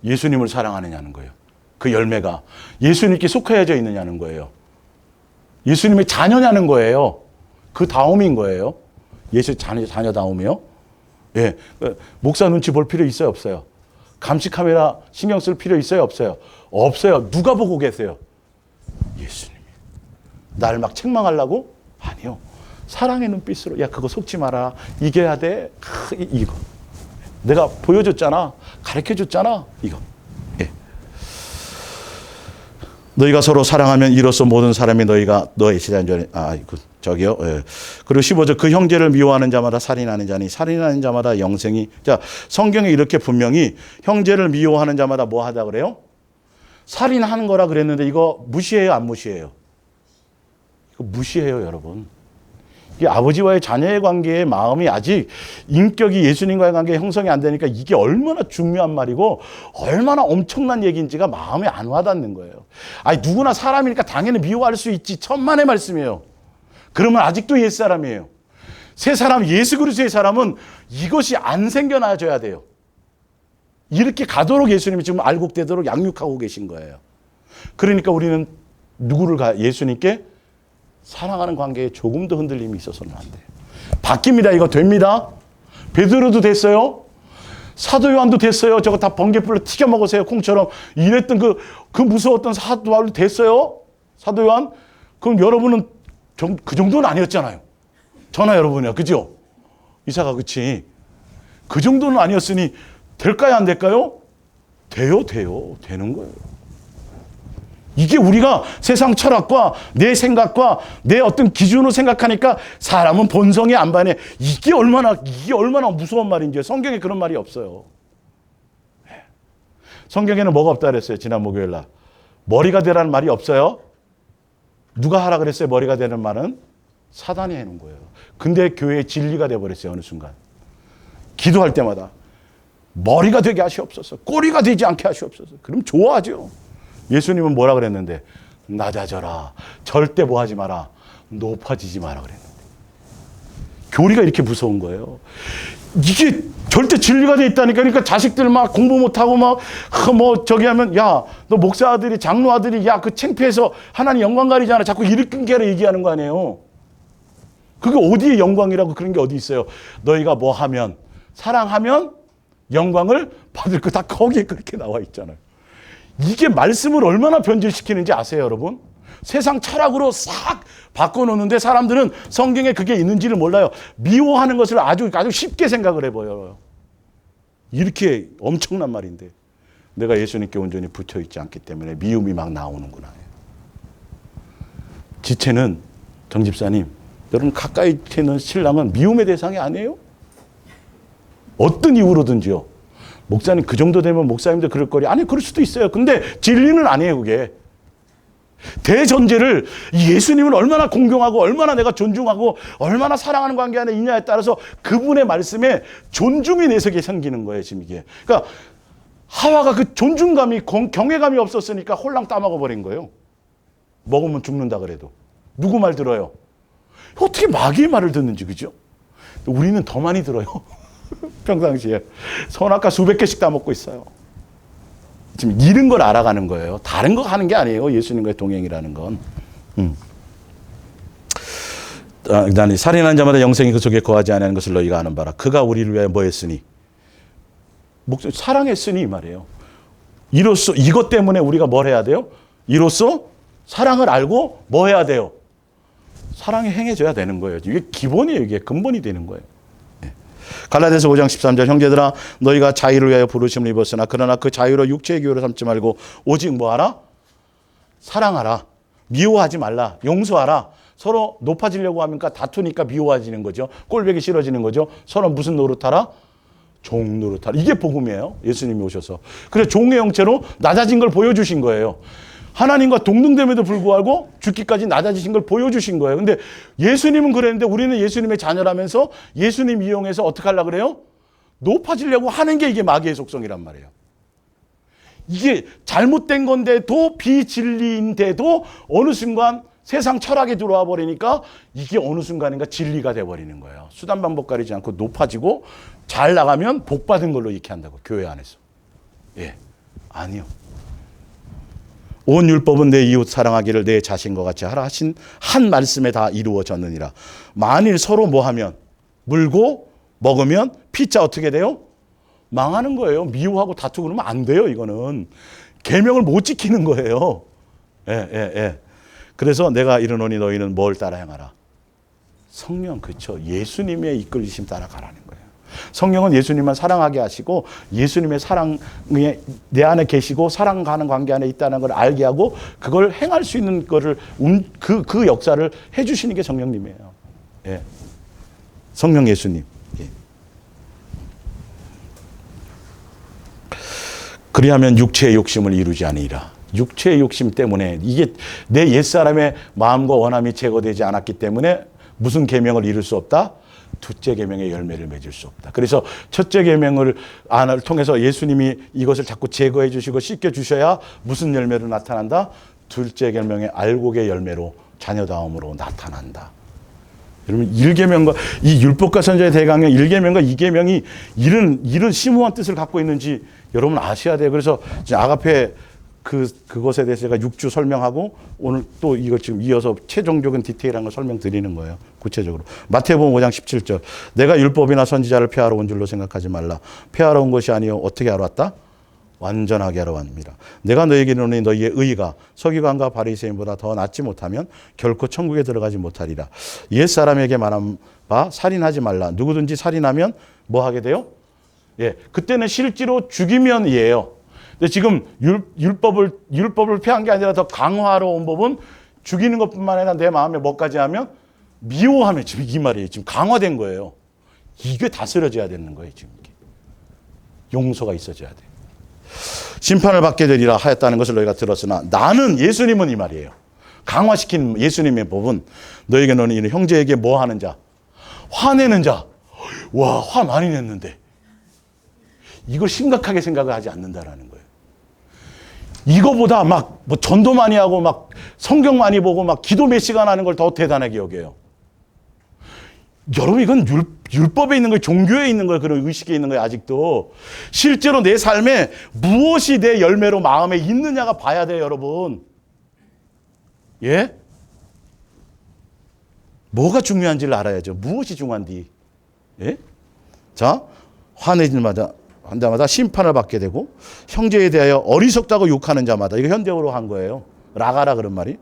예수님을 사랑하느냐는 거예요. 그 열매가 예수님께 속해져 있느냐는 거예요. 예수님의 자녀냐는 거예요. 그 다음인 거예요. 예수 자녀다움이요. 예, 목사 눈치 볼 필요 있어요 없어요? 감시 카메라 신경 쓸 필요 있어요 없어요? 없어요. 누가 보고 계세요? 예수님. 날 막 책망하려고? 아니요. 사랑의 눈빛으로 야 그거 속지 마라. 이겨야 돼. 이거. 내가 보여줬잖아. 가르쳐줬잖아. 이거. 예. 너희가 서로 사랑하면 이로써 모든 사람이 너희가 너의 제자인 줄 저기요. 예. 그리고 15절 그 형제를 미워하는 자마다 살인하는 자니 살인하는 자마다 영생이. 자, 성경에 이렇게 분명히 형제를 미워하는 자마다 뭐 하다 그래요? 살인하는 거라 그랬는데 이거 무시해요 안 무시해요? 이거 무시해요 여러분. 이 아버지와의 자녀의 관계의 마음이 아직 인격이 예수님과의 관계에 형성이 안 되니까 이게 얼마나 중요한 말이고 얼마나 엄청난 얘기인지가 마음에 안 와닿는 거예요. 아니 누구나 사람이니까 당연히 미워할 수 있지. 천만의 말씀이에요. 그러면 아직도 옛사람이에요. 새 사람 예수 그리스도의 사람은 이것이 안 생겨나줘야 돼요. 이렇게 가도록 예수님이 지금 알곡되도록 양육하고 계신 거예요. 그러니까 우리는 누구를 예수님께 사랑하는 관계에 조금 더 흔들림이 있어서는 안 돼요. 바뀝니다. 이거 됩니다. 베드로도 됐어요. 사도 요한도 됐어요. 저거 다 번개불로 튀겨 먹으세요. 콩처럼. 이랬던 그 무서웠던 사도 요한도 됐어요. 사도 요한. 그럼 여러분은 그 정도는 아니었잖아요. 저나 여러분이요. 그죠? 이사가 그치. 그 정도는 아니었으니 될까요? 안 될까요? 돼요. 되는 거예요. 이게 우리가 세상 철학과 내 생각과 내 어떤 기준으로 생각하니까 사람은 본성에 안 반해. 이게 얼마나 무서운 말인지. 성경에 그런 말이 없어요. 성경에는 뭐가 없다 그랬어요? 지난 목요일 날. 머리가 되라는 말이 없어요. 누가 하라 그랬어요? 머리가 되는 말은? 사단이 해놓은 거예요. 근데 교회의 진리가 돼버렸어요. 어느 순간. 기도할 때마다 머리가 되게 하시옵소서. 꼬리가 되지 않게 하시옵소서. 그럼 좋아하죠. 예수님은 뭐라 그랬는데 낮아져라. 절대 뭐 하지 마라. 높아지지 마라 그랬는데. 교리가 이렇게 무서운 거예요. 이게 절대 진리가 돼 있다니까. 그러니까 자식들 막 공부 못하고 막 뭐 저기 하면 야, 너 목사 아들이 장로 아들이 야, 그 창피해서 하나님 영광 가리잖아. 자꾸 이렇게 얘기하는 거 아니에요. 그게 어디에 영광이라고 그런 게 어디 있어요. 너희가 뭐 하면 사랑하면 영광을 받을 거 다 거기에 그렇게 나와 있잖아요. 이게 말씀을 얼마나 변질시키는지 아세요, 여러분? 세상 철학으로 싹 바꿔놓는데 사람들은 성경에 그게 있는지를 몰라요. 미워하는 것을 아주 쉽게 생각을 해버려요. 이렇게 엄청난 말인데 내가 예수님께 온전히 붙어있지 않기 때문에 미움이 막 나오는구나. 지체는 정 집사님, 여러분 가까이 있는 신랑은 미움의 대상이 아니에요? 어떤 이유로든지요. 목사님 그 정도 되면 목사님도 그럴 거리. 아니 그럴 수도 있어요. 근데 진리는 아니에요 그게. 대전제를 예수님을 얼마나 공경하고 얼마나 내가 존중하고 얼마나 사랑하는 관계 안에 있냐에 따라서 그분의 말씀에 존중이 내 속에 생기는 거예요 지금 이게. 그러니까 하와가 그 존중감이 경외감이 없었으니까 홀랑 따먹어 버린 거예요. 먹으면 죽는다 그래도. 누구 말 들어요? 어떻게 마귀의 말을 듣는지 그죠? 우리는 더 많이 들어요. 평상시에. 선악과 수백 개씩 따먹고 있어요. 지금 이런 걸 알아가는 거예요. 다른 거 하는 게 아니에요. 예수님과의 동행이라는 건. 나는 살인한 자마다 영생이 그 속에 거하지 않는 것을 너희가 아는 바라. 그가 우리를 위하여 뭐 했으니? 사랑했으니 이 말이에요. 이로써 이것 때문에 우리가 뭘 해야 돼요? 이로써 사랑을 알고 뭐 해야 돼요? 사랑이 행해져야 되는 거예요. 이게 기본이에요. 이게 근본이 되는 거예요. 갈라디아서 5장 13절 형제들아 너희가 자유를 위하여 부르심을 입었으나 그러나 그 자유로 육체의 기호를 삼지 말고 오직 뭐하라? 사랑하라. 미워하지 말라. 용서하라. 서로 높아지려고 하니까 다투니까 미워해지는 거죠. 꼴보기 싫어지는 거죠. 서로 무슨 노릇하라? 종 노릇하라. 이게 복음이에요. 예수님이 오셔서. 그래서 종의 형체로 낮아진 걸 보여주신 거예요. 하나님과 동등됨에도 불구하고 죽기까지 낮아지신 걸 보여주신 거예요. 근데 예수님은 그랬는데 우리는 예수님의 자녀라면서 예수님 이용해서 어떻게 하려고 그래요? 높아지려고 하는 게 이게 마귀의 속성이란 말이에요. 이게 잘못된 건데도 비진리인데도 어느 순간 세상 철학에 들어와 버리니까 이게 어느 순간인가 진리가 돼버리는 거예요. 수단 방법 가리지 않고 높아지고 잘 나가면 복 받은 걸로 이렇게 한다고 교회 안에서. 예, 아니요. 온 율법은 내 이웃 사랑하기를 내 자신과 같이 하라 하신 한 말씀에 다 이루어졌느니라. 만일 서로 뭐하면 물고 먹으면 피자 어떻게 돼요? 망하는 거예요. 미워하고 다투고 그러면 안 돼요. 이거는 계명을 못 지키는 거예요. 예. 그래서 내가 이르노니 너희는 뭘 따라 행하라? 성령, 그렇죠. 예수님의 이끌리심 따라가라는 거예요. 성령은 예수님만 사랑하게 하시고 예수님의 사랑에 내 안에 계시고 사랑하는 관계 안에 있다는 걸 알게 하고 그걸 행할 수 있는 거를 그 역사를 해주시는 게 성령님이에요. 예. 성령 예수님. 예. 그리하면 육체의 욕심을 이루지 아니라. 육체의 욕심 때문에 이게 내 옛사람의 마음과 원함이 제거되지 않았기 때문에 무슨 계명을 이룰 수 없다? 둘째 계명의 열매를 맺을 수 없다. 그래서 첫째 계명을 통해서 예수님이 이것을 자꾸 제거해 주시고 씻겨 주셔야 무슨 열매로 나타난다? 둘째 계명의 알곡의 열매로 자녀다움으로 나타난다. 여러분 1계명과 이 율법과 선지자의 대강령 1계명과 2계명이 이런 심오한 뜻을 갖고 있는지 여러분 아셔야 돼요. 그래서 아가페 그것에 대해서 제가 6주 설명하고 오늘 또 이거 지금 이어서 최종적인 디테일한 걸 설명드리는 거예요. 구체적으로. 마태복음 5장 17절. 내가 율법이나 선지자를 폐하러 온 줄로 생각하지 말라. 폐하러 온 것이 아니요 어떻게 하러 왔다? 완전하게 하러 왔습니다. 내가 너에게 이르노니 너희의 의가 서기관과 바리새인보다 더 낫지 못하면 결코 천국에 들어가지 못하리라. 옛사람에게 말한 바 살인하지 말라. 누구든지 살인하면 뭐 하게 돼요? 예, 그때는 실제로 죽이면이에요. 근데 지금 율법을 폐한 게 아니라 더 강화하러 온 법은 죽이는 것뿐만 아니라 내 마음에 뭐까지 하면 미워하면 지금 이 말이에요. 지금 강화된 거예요. 이게 다스려져야 되는 거예요. 지금 이게. 용서가 있어져야 돼. 심판을 받게 되리라 하였다는 것을 너희가 들었으나 나는 예수님은 이 말이에요. 강화시킨 예수님의 법은 너에게 너는 이는 형제에게 뭐 하는 자? 화내는 자. 와, 화 많이 냈는데. 이걸 심각하게 생각을 하지 않는다라는 거예요. 이거보다 막 뭐 전도 많이 하고 막 성경 많이 보고 막 기도 몇 시간 하는 걸 더 대단하게 여겨요. 여러분, 이건 율법에 있는 거예요. 종교에 있는 거예요. 그런 의식에 있는 거예요. 아직도. 실제로 내 삶에 무엇이 내 열매로 마음에 있느냐가 봐야 돼요, 여러분. 예? 뭐가 중요한지를 알아야죠. 무엇이 중요한지. 예? 자, 화내는 자마다 심판을 받게 되고 형제에 대하여 어리석다고 욕하는 자마다, 이거 현대어로 한 거예요. 라가라 그런 말이.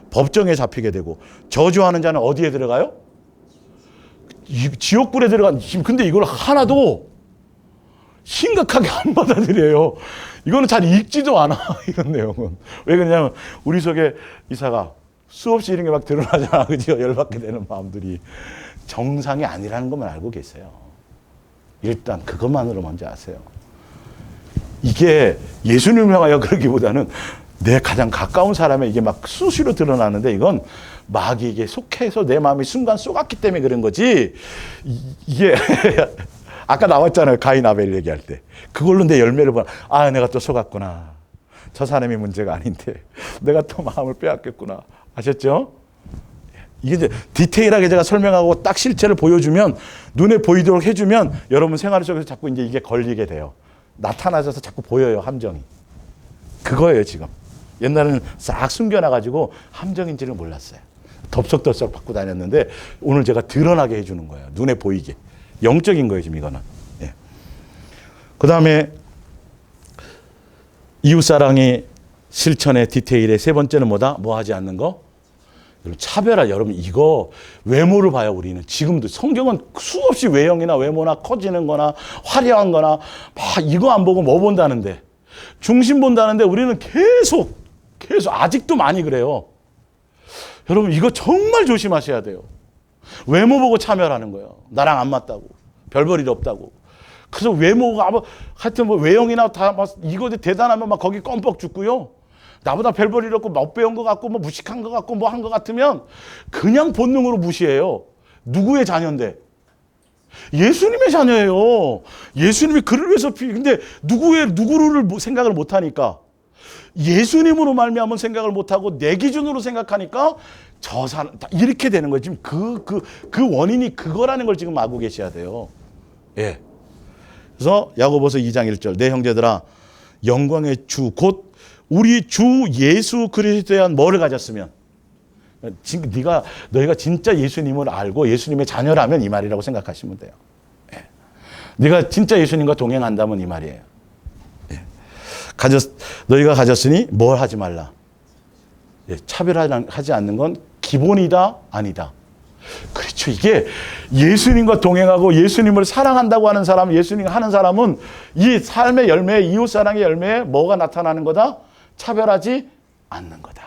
법정에 잡히게 되고 저주하는 자는 어디에 들어가요? 지옥불에 들어간. 근데 이걸 하나도 심각하게 안 받아들여요. 이거는 잘 읽지도 않아. 이런 내용은. 왜 그러냐면 우리 속에 이사가 수없이 이런 게 막 드러나잖아. 그죠? 열받게 되는 마음들이 정상이 아니라는 것만 알고 계세요. 일단 그것만으로 먼저 아세요. 이게 예수님을 향하여 그러기보다는 내 가장 가까운 사람에 이게 막 수시로 드러나는데, 이건 마귀에게 속해서 내 마음이 순간 쏘갔기 때문에 그런 거지. 이게 아까 나왔잖아요. 가인 아벨 얘기할 때. 그걸로 내 열매를 봐. 아, 내가 또 속았구나. 저 사람이 문제가 아닌데 내가 또 마음을 빼앗겼구나. 아셨죠? 이게 이제 디테일하게 제가 설명하고 딱 실체를 보여주면, 눈에 보이도록 해주면 여러분 생활 속에서 자꾸 이제 이게 걸리게 돼요. 나타나셔서 자꾸 보여요, 함정이. 그거예요, 지금. 옛날에는 싹 숨겨놔가지고 함정인지를 몰랐어요. 덥석덥석 받고 다녔는데 오늘 제가 드러나게 해주는 거예요. 눈에 보이게. 영적인 거예요, 지금 이거는. 예. 그 다음에 이웃사랑의 실천의 디테일의 세 번째는 뭐다? 뭐 하지 않는 거? 차별화. 여러분, 이거 외모를 봐요. 우리는 지금도 성경은 수없이 외형이나 외모나 커지는 거나 화려한 거나 막 이거 안 보고 뭐 본다는데, 중심 본다는데 우리는 계속 아직도 많이 그래요. 여러분, 이거 정말 조심하셔야 돼요. 외모 보고 차별하는 거예요. 나랑 안 맞다고, 별 볼 일 없다고. 그래서 외모가 하여튼 뭐 외형이나 다 막 이거 대단하면 막 거기 껌뻑 죽고요. 나보다 별 볼 일 없고 못 배운 것 같고 뭐 무식한 것 같고 뭐 한 것 같으면 그냥 본능으로 무시해요. 누구의 자녀인데? 예수님의 자녀예요. 예수님이 그를 위해서 근데 누구를 생각을 못 하니까, 예수님으로 말미암은 생각을 못 하고 내 기준으로 생각하니까 저 사람 이렇게 되는 거예요. 지금 그 원인이 그거라는 걸 지금 알고 계셔야 돼요. 예. 그래서 야고보서 2장 1절, 내 형제들아 영광의 주 곧 우리 주 예수 그리스도에 대한 뭐를 가졌으면, 지금 너희가 진짜 예수님을 알고 예수님의 자녀라면 이 말이라고 생각하시면 돼요. 예. 네가 진짜 예수님과 동행한다면 이 말이에요. 예. 너희가 가졌으니 뭘 하지 말라. 예. 차별하지 않는 건 기본이다, 아니다. 그렇죠. 이게 예수님과 동행하고 예수님을 사랑한다고 하는 사람, 예수님 하는 사람은 이 삶의 열매, 이웃사랑의 열매에 뭐가 나타나는 거다? 차별하지 않는 거다.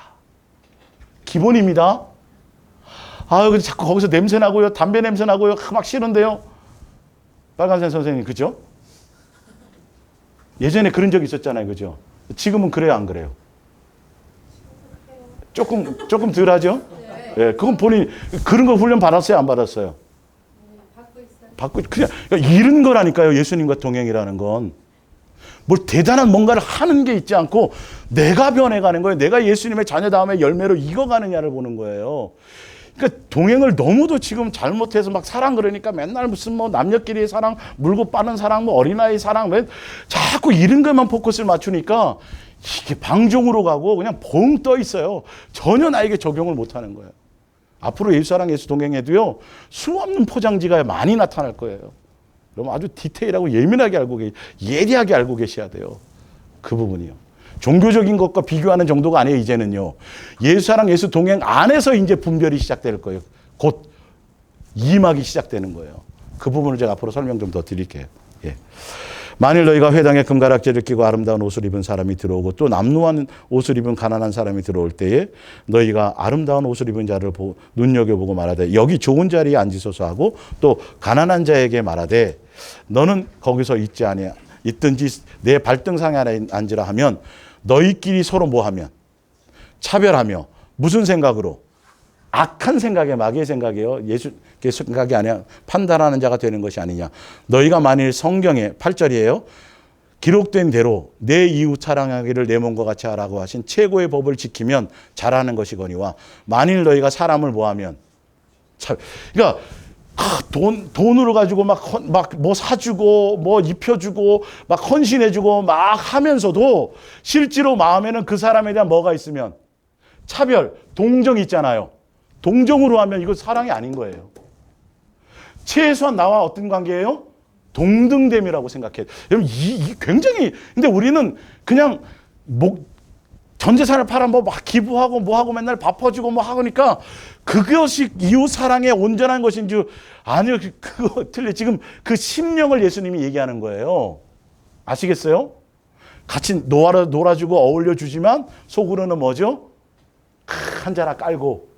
기본입니다. 근데 자꾸 거기서 냄새 나고요. 담배 냄새 나고요. 막 싫은데요. 빨간색 선생님, 그죠? 예전에 그런 적 있었잖아요. 그죠? 지금은 그래요, 안 그래요? 조금 덜 하죠? 예, 그건 본인 그런 거 훈련 받았어요, 안 받았어요? 받고 있어요. 그냥 이런 거라니까요. 예수님과 동행이라는 건. 뭘 대단한 뭔가를 하는 게 있지 않고 내가 변해가는 거예요. 내가 예수님의 자녀 다음에 열매로 익어가느냐를 보는 거예요. 그러니까 동행을 너무도 지금 잘못해서 막 사랑 그러니까 맨날 무슨 뭐 남녀끼리의 사랑, 물고 빠는 사랑, 뭐 어린아이 사랑, 왜 자꾸 이런 것만 포커스를 맞추니까 이게 방종으로 가고 그냥 벙 떠 있어요. 전혀 나에게 적용을 못 하는 거예요. 앞으로 예수사랑 예수 동행해도요, 수없는 포장지가 많이 나타날 거예요. 그럼 아주 디테일하고 예민하게 예리하게 알고 계셔야 돼요. 그 부분이요. 종교적인 것과 비교하는 정도가 아니에요, 이제는요. 예수사랑 예수 동행 안에서 이제 분별이 시작될 거예요. 곧 이임하기 시작되는 거예요. 그 부분을 제가 앞으로 설명 좀 더 드릴게요. 예. 만일 너희가 회당에 금가락지를 끼고 아름다운 옷을 입은 사람이 들어오고 또 남루한 옷을 입은 가난한 사람이 들어올 때에 너희가 아름다운 옷을 입은 자를 눈여겨보고 말하되 여기 좋은 자리에 앉으소서 하고 또 가난한 자에게 말하되 너는 거기서 있든지 내 발등상에 앉으라 하면 너희끼리 서로 뭐하면 차별하며 무슨 생각으로? 악한 생각에 마귀의 생각이에요. 예수의 생각이 아니야. 판단하는 자가 되는 것이 아니냐. 너희가 만일 성경에 8절이에요. 기록된 대로 내 이웃 사랑하기를 내 몸과 같이 하라고 하신 최고의 법을 지키면 잘하는 것이거니와 만일 너희가 사람을 뭐하면 그러니까 돈으로 가지고 막 뭐 사주고 뭐 입혀주고 막 헌신해주고 막 하면서도 실제로 마음에는 그 사람에 대한 뭐가 있으면 차별, 동정이 있잖아요. 동정으로 하면 이거 사랑이 아닌 거예요. 최소한 나와 어떤 관계예요? 동등됨이라고 생각해요. 여러분, 굉장히, 근데 우리는 그냥 전 재산을 팔아 뭐 막 기부하고 뭐 하고 맨날 밥 퍼주고 뭐 하니까 그것이 이웃 사랑의 온전한 것인 줄 아니요. 그거 틀려. 지금 그 심령을 예수님이 얘기하는 거예요. 아시겠어요? 같이 놀아주고 어울려주지만 속으로는 뭐죠? 한 자락 깔고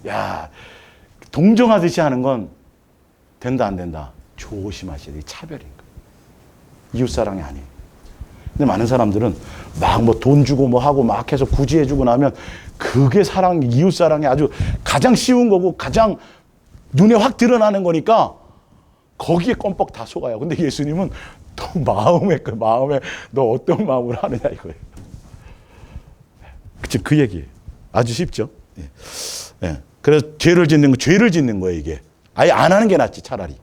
야 동정하듯이 하는 건 된다 안 된다. 조심하셔야 돼요. 차별인 거예요. 이웃사랑이 아니에요. 근데 많은 사람들은 막 뭐 돈 주고 뭐 하고 막 해서 구제해주고 나면 그게 사랑, 이웃사랑이 아주 가장 쉬운 거고 가장 눈에 확 드러나는 거니까 거기에 껌뻑 다 속아요. 근데 예수님은 또 마음에 너 어떤 마음으로 하느냐 이거예요. 그치, 그 얘기예요. 아주 쉽죠. 예. 예. 그래서 죄를 짓는 거예요, 이게. 아예 안 하는 게 낫지, 차라리.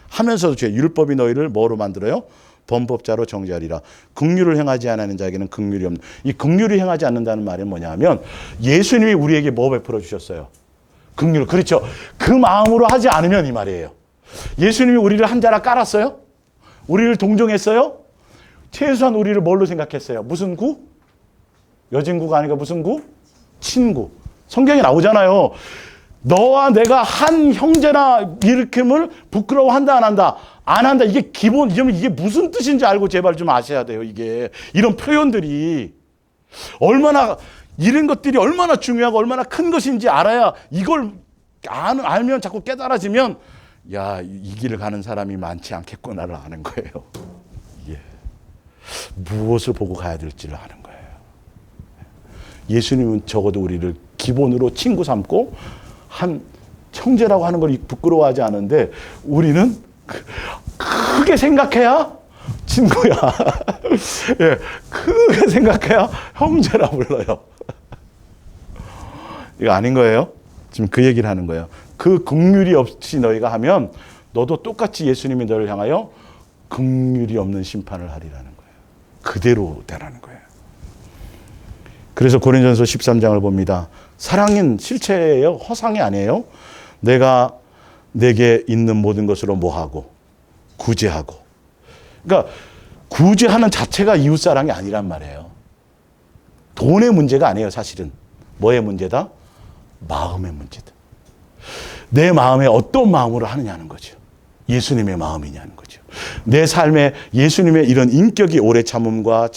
하면서도 율법이 너희를 뭐로 만들어요? 범법자로 정죄하리라. 긍휼을 행하지 않는 자에게는 긍휼이 없는. 이 긍휼을 행하지 않는다는 말이 뭐냐면 예수님이 우리에게 뭐 베풀어 주셨어요? 긍휼. 그렇죠. 그 마음으로 하지 않으면 이 말이에요. 예수님이 우리를 한 자락 깔았어요? 우리를 동정했어요? 최소한 우리를 뭘로 생각했어요? 무슨 구? 여진구가 아니고 무슨 구? 친구. 성경에 나오잖아요. 너와 내가 한 형제나 일으킴을 부끄러워한다 안 한다? 안 한다. 이게 기본, 이게 무슨 뜻인지 알고 제발 좀 아셔야 돼요. 이게 이런 표현들이 얼마나 이런 것들이 얼마나 중요하고 얼마나 큰 것인지 알아야 이걸 알면 자꾸 깨달아지면 야, 이 길을 가는 사람이 많지 않겠구나를 아는 거예요. 예. 무엇을 보고 가야 될지를 아는 거예요. 예수님은 적어도 우리를 기본으로 친구 삼고 한 형제라고 하는 걸 부끄러워하지 않은데 우리는 크게 생각해야 친구야. 예, 크게 생각해야 형제라 불러요. 이거 아닌 거예요? 지금 그 얘기를 하는 거예요. 그 긍휼이 없이 너희가 하면 너도 똑같이 예수님이 너를 향하여 긍휼이 없는 심판을 하리라는 거예요. 그대로 되라는 거예요. 그래서 고린도전서 13장을 봅니다. 사랑은 실체예요. 허상이 아니에요. 내가 내게 있는 모든 것으로 뭐하고 구제하고. 그러니까 구제하는 자체가 이웃사랑이 아니란 말이에요. 돈의 문제가 아니에요. 사실은. 뭐의 문제다? 마음의 문제다. 내 마음에 어떤 마음으로 하느냐는 거죠. 예수님의 마음이냐는 거죠. 내 삶에 예수님의 이런 인격이 오래 참음과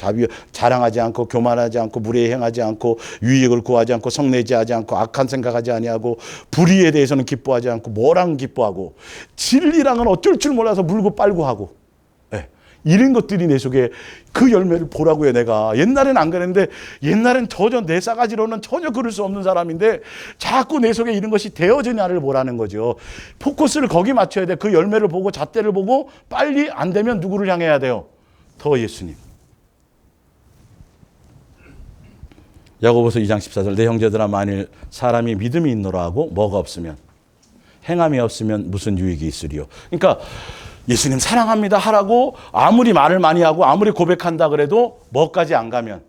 자랑하지 않고 교만하지 않고 무례히 행하지 않고 유익을 구하지 않고 성내지하지 않고 악한 생각하지 아니하고 불의에 대해서는 기뻐하지 않고 뭐랑 기뻐하고 진리랑은 어쩔 줄 몰라서 물고 빨고 하고 이런 것들이 내 속에 그 열매를 보라고요. 내가 옛날엔 안 그랬는데 옛날엔 전혀 내 싸가지로는 전혀 그럴 수 없는 사람인데 자꾸 내 속에 이런 것이 되어지냐를 보라는 거죠. 포커스를 거기 맞춰야 돼. 그 열매를 보고 잣대를 보고 빨리 안 되면 누구를 향해야 돼요? 더 예수님. 야고보서 2장 14절 내 형제들아 만일 사람이 믿음이 있노라 하고 뭐가 없으면 행함이 없으면 무슨 유익이 있으리요. 그러니까 예수님 사랑합니다 하라고 아무리 말을 많이 하고 아무리 고백한다 그래도 뭐까지 안 가면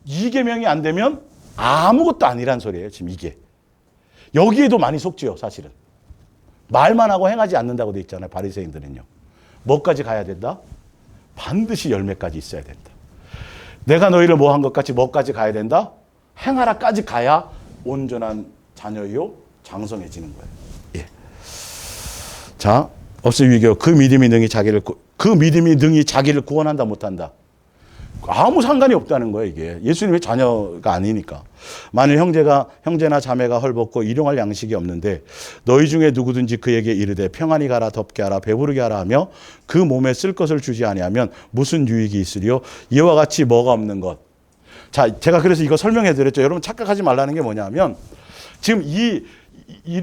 이 계명이 안 되면 아무것도 아니란 소리예요. 지금 이게. 여기에도 많이 속지요. 사실은. 말만 하고 행하지 않는다고 돼 있잖아요. 바리새인들은요. 뭐까지 가야 된다? 반드시 열매까지 있어야 된다. 내가 너희를 뭐 한 것 같이 뭐까지 가야 된다? 행하라까지 가야 온전한 자녀요 장성해지는 거예요. 예. 자. 없을 위기요. 그 믿음이 능히 자기를 구원한다 못한다. 아무 상관이 없다는 거예요. 이게 예수님의 자녀가 아니니까. 만일 형제나 자매가 헐벗고 일용할 양식이 없는데 너희 중에 누구든지 그에게 이르되 평안히 가라 덥게 하라 배부르게 하라 하며 그 몸에 쓸 것을 주지 아니하면 무슨 유익이 있으리요. 이와 같이 뭐가 없는 것. 자, 제가 그래서 이거 설명해 드렸죠. 여러분 착각하지 말라는 게 뭐냐면 지금 이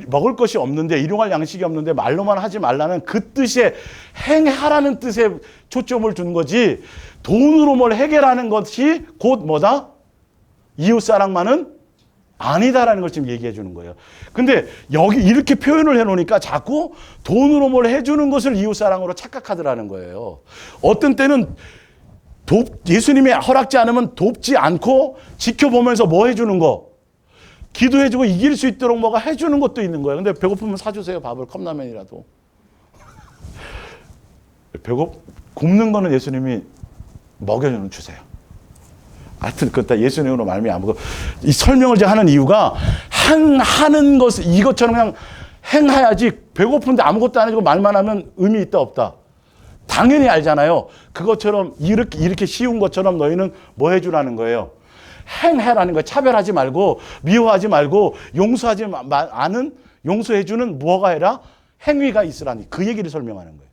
먹을 것이 없는데 일용할 양식이 없는데 말로만 하지 말라는 그 뜻에 행하라는 뜻에 초점을 둔 거지 돈으로 뭘 해결하는 것이 곧 뭐다? 이웃사랑만은 아니다라는 걸 지금 얘기해 주는 거예요. 근데 여기 이렇게 표현을 해 놓으니까 자꾸 돈으로 뭘 해주는 것을 이웃사랑으로 착각하더라는 거예요. 어떤 때는 예수님이 허락지 않으면 돕지 않고 지켜보면서 뭐 해주는 거? 기도해주고 이길 수 있도록 뭐가 해주는 것도 있는 거예요. 근데 배고프면 사주세요. 밥을 컵라면이라도. 굶는 거는 예수님이 먹여주는 주세요. 하여튼 그건 다 예수님으로 말미암고 이 설명을 제가 하는 이유가 하는 것을 이것처럼 그냥 행해야지 배고픈데 아무것도 안 해주고 말만 하면 의미 있다 없다. 당연히 알잖아요. 그것처럼 이렇게 쉬운 것처럼 너희는 뭐 해주라는 거예요. 행해라는 거예요. 차별하지 말고 미워하지 말고 용서하지 않은 용서해주는 뭐가 해라? 행위가 있으라니 그 얘기를 설명하는 거예요.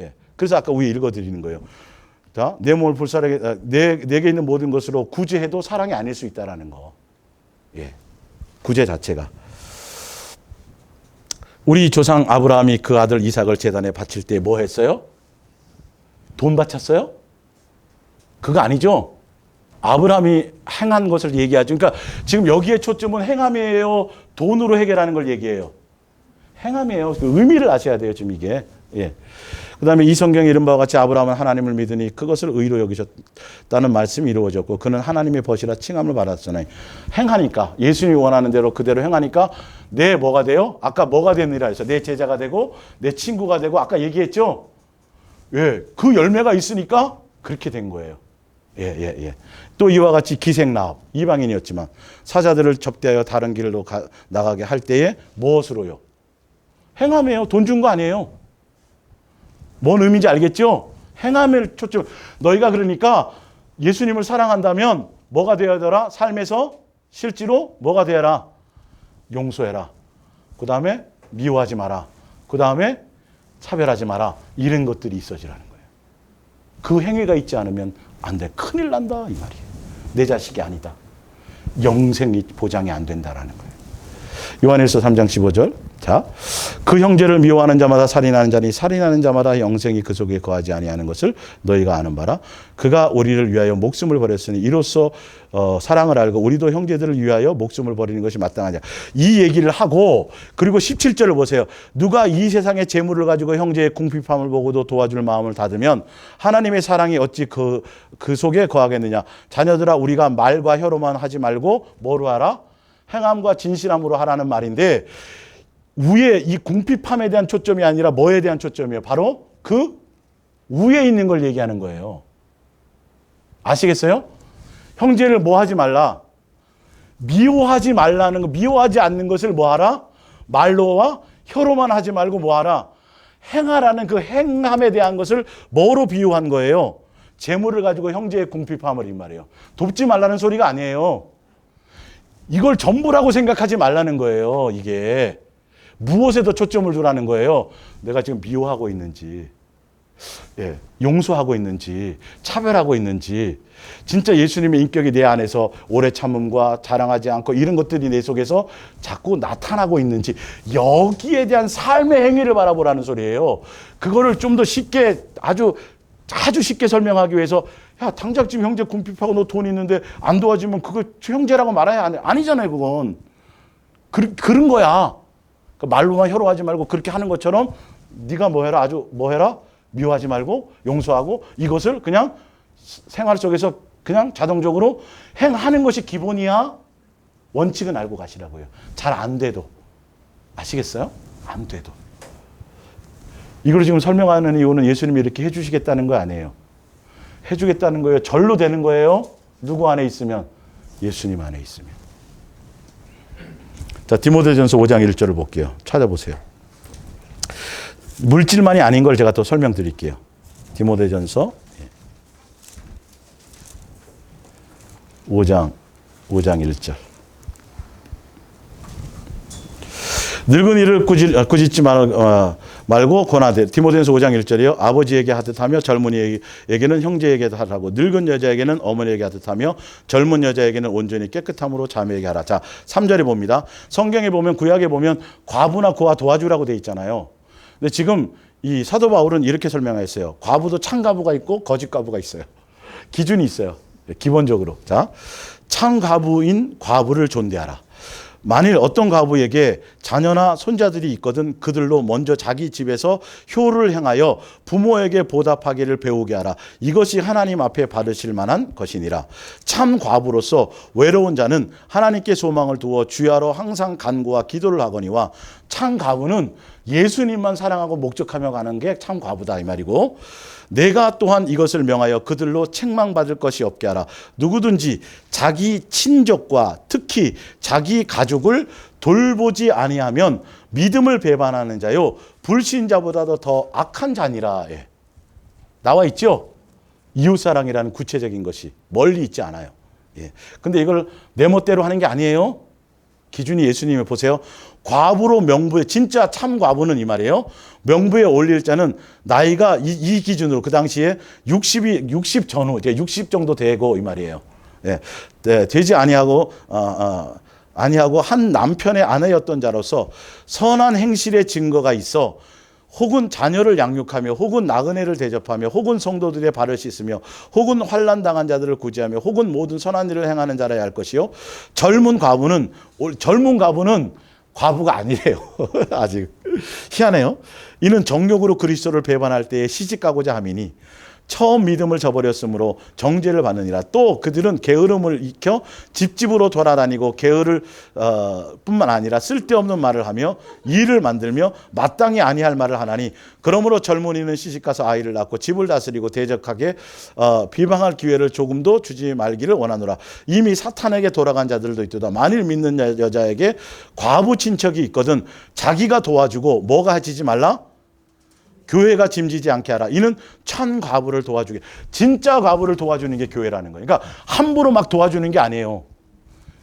예. 그래서 아까 위에 읽어드리는 거예요. 자, 내 몸을 불사르게 내게 있는 모든 것으로 구제해도 사랑이 아닐 수 있다라는 거. 예. 구제 자체가. 우리 조상 아브라함이 그 아들 이삭을 제단에 바칠 때 뭐 했어요? 돈 바쳤어요? 그거 아니죠? 아브라함이 행한 것을 얘기하죠. 그러니까 지금 여기에 초점은 행함이에요? 돈으로 해결하는 걸 얘기해요? 행함이에요. 그 의미를 아셔야 돼요, 지금 이게. 예. 그 다음에 이 성경에 이른 바와 같이 아브라함은 하나님을 믿으니 그것을 의로 여기셨다는 말씀이 이루어졌고 그는 하나님의 벗이라 칭함을 받았으니 행하니까 예수님이 원하는 대로 그대로 행하니까 내 뭐가 돼요? 아까 뭐가 되느니라 해서 내 제자가 되고 내 친구가 되고 아까 얘기했죠? 예, 그 열매가 있으니까 그렇게 된 거예요. 예. 또 이와 같이 기생나업, 이방인이었지만 사자들을 접대하여 다른 길로 나가게 할 때에 무엇으로요? 행함이에요. 돈 준 거 아니에요. 뭔 의미인지 알겠죠? 행함을 초점. 너희가 그러니까 예수님을 사랑한다면 뭐가 되어야 되라? 삶에서 실제로 뭐가 되어라? 용서해라. 그 다음에 미워하지 마라. 그 다음에 차별하지 마라. 이런 것들이 있어지라는 거예요. 그 행위가 있지 않으면 안 돼. 큰일 난다 이 말이에요. 내 자식이 아니다. 영생이 보장이 안 된다라는 거예요. 요한일서 3장 15절. 자, 그 형제를 미워하는 자마다 살인하는 자니 살인하는 자마다 영생이 그 속에 거하지 아니하는 것을 너희가 아는 바라. 그가 우리를 위하여 목숨을 버렸으니 이로써 사랑을 알고 우리도 형제들을 위하여 목숨을 버리는 것이 마땅하냐. 이 얘기를 하고 그리고 17절을 보세요. 누가 이 세상의 재물을 가지고 형제의 궁핍함을 보고도 도와줄 마음을 닫으면 하나님의 사랑이 어찌 그 속에 거하겠느냐. 자녀들아 우리가 말과 혀로만 하지 말고 뭐로 하라? 행함과 진실함으로 하라는 말인데 위에 이 궁핍함에 대한 초점이 아니라 뭐에 대한 초점이에요? 바로 그 위에 있는 걸 얘기하는 거예요. 아시겠어요? 형제를 뭐 하지 말라? 미워하지 말라는 거, 미워하지 않는 것을 뭐 하라? 말로와 혀로만 하지 말고 뭐 하라? 행하라는 그 행함에 대한 것을 뭐로 비유한 거예요? 재물을 가지고 형제의 궁핍함을 이 말이에요. 돕지 말라는 소리가 아니에요. 이걸 전부라고 생각하지 말라는 거예요. 이게. 무엇에 더 초점을 두라는 거예요? 내가 지금 미워하고 있는지, 예, 용서하고 있는지, 차별하고 있는지, 진짜 예수님의 인격이 내 안에서 오래 참음과 자랑하지 않고 이런 것들이 내 속에서 자꾸 나타나고 있는지 여기에 대한 삶의 행위를 바라보라는 소리예요. 그거를 좀 더 쉽게 아주 쉽게 설명하기 위해서 야 당장 지금 형제 궁핍하고 너 돈 있는데 안 도와주면 그거 형제라고 말해야 아니잖아요. 그건 그런 거야. 말로만 혀로 하지 말고 그렇게 하는 것처럼 네가 뭐 해라? 아주 뭐 해라? 미워하지 말고 용서하고 이것을 그냥 생활 속에서 그냥 자동적으로 행하는 것이 기본이야. 원칙은 알고 가시라고요. 잘 안 돼도. 아시겠어요? 안 돼도. 이걸 지금 설명하는 이유는 예수님이 이렇게 해주시겠다는 거 아니에요. 해주겠다는 거예요. 절로 되는 거예요. 누구 안에 있으면? 예수님 안에 있으면. 자, 디모데전서 5장 1절을 볼게요. 찾아보세요. 물질만이 아닌 걸 제가 또 설명드릴게요. 디모데전서 5장 1절. 늙은 이를 꾸짖지 말고 권하되. 디모데전서 5장 1절이요. 아버지에게 하듯 하며 젊은이에게는 형제에게 하라고. 늙은 여자에게는 어머니에게 하듯 하며 젊은 여자에게는 온전히 깨끗함으로 자매에게 하라. 자, 3절에 봅니다. 성경에 보면, 구약에 보면 과부나 고아 도와주라고 돼 있잖아요. 근데 지금 이 사도 바울은 이렇게 설명했어요. 과부도 참과부가 있고 거짓 과부가 있어요. 기준이 있어요. 기본적으로. 자, 참과부인 과부를 존대하라. 만일 어떤 과부에게 자녀나 손자들이 있거든 그들로 먼저 자기 집에서 효를 행하여 부모에게 보답하기를 배우게 하라. 이것이 하나님 앞에 받으실 만한 것이니라. 참 과부로서 외로운 자는 하나님께 소망을 두어 주야로 항상 간구와 기도를 하거니와, 참 과부는 예수님만 사랑하고 목적하며 가는 게 참 과부다 이 말이고, 내가 또한 이것을 명하여 그들로 책망받을 것이 없게 하라. 누구든지 자기 친족과 특히 자기 가족을 돌보지 아니하면 믿음을 배반하는 자요 불신자보다도 더 악한 자니라. 예. 나와 있죠? 이웃사랑이라는 구체적인 것이 멀리 있지 않아요. 예. 근데 이걸 내 멋대로 하는 게 아니에요. 기준이 예수님이 보세요. 과부로 명부에, 진짜 참 과부는 이 말이에요. 명부에 올릴 자는 나이가 이 기준으로 그 당시에 60 전후, 60 정도 되고 이 말이에요. 예. 네, 되지 아니하고 한 남편의 아내였던 자로서 선한 행실의 증거가 있어 혹은 자녀를 양육하며 혹은 나그네를 대접하며 혹은 성도들의 발을 씻으며 혹은 환난 당한 자들을 구제하며 혹은 모든 선한 일을 행하는 자라야 할 것이요. 젊은 과부는 과부가 아니래요. 아직 희한해요. 이는 정욕으로 그리스도를 배반할 때에 시집가고자 함이니 처음 믿음을 저버렸으므로 정죄를 받느니라. 또 그들은 게으름을 익혀 집집으로 돌아다니고 게으를 뿐만 아니라 쓸데없는 말을 하며 일을 만들며 마땅히 아니할 말을 하나니, 그러므로 젊은이는 시집가서 아이를 낳고 집을 다스리고 대적하게 비방할 기회를 조금도 주지 말기를 원하노라. 이미 사탄에게 돌아간 자들도 있도다. 만일 믿는 여자에게 과부 친척이 있거든 자기가 도와주고 뭐가 해지지 말라? 교회가 짐지지 않게 하라. 이는 천 과부를 도와주게. 진짜 과부를 도와주는 게 교회라는 거예요. 그러니까 함부로 막 도와주는 게 아니에요.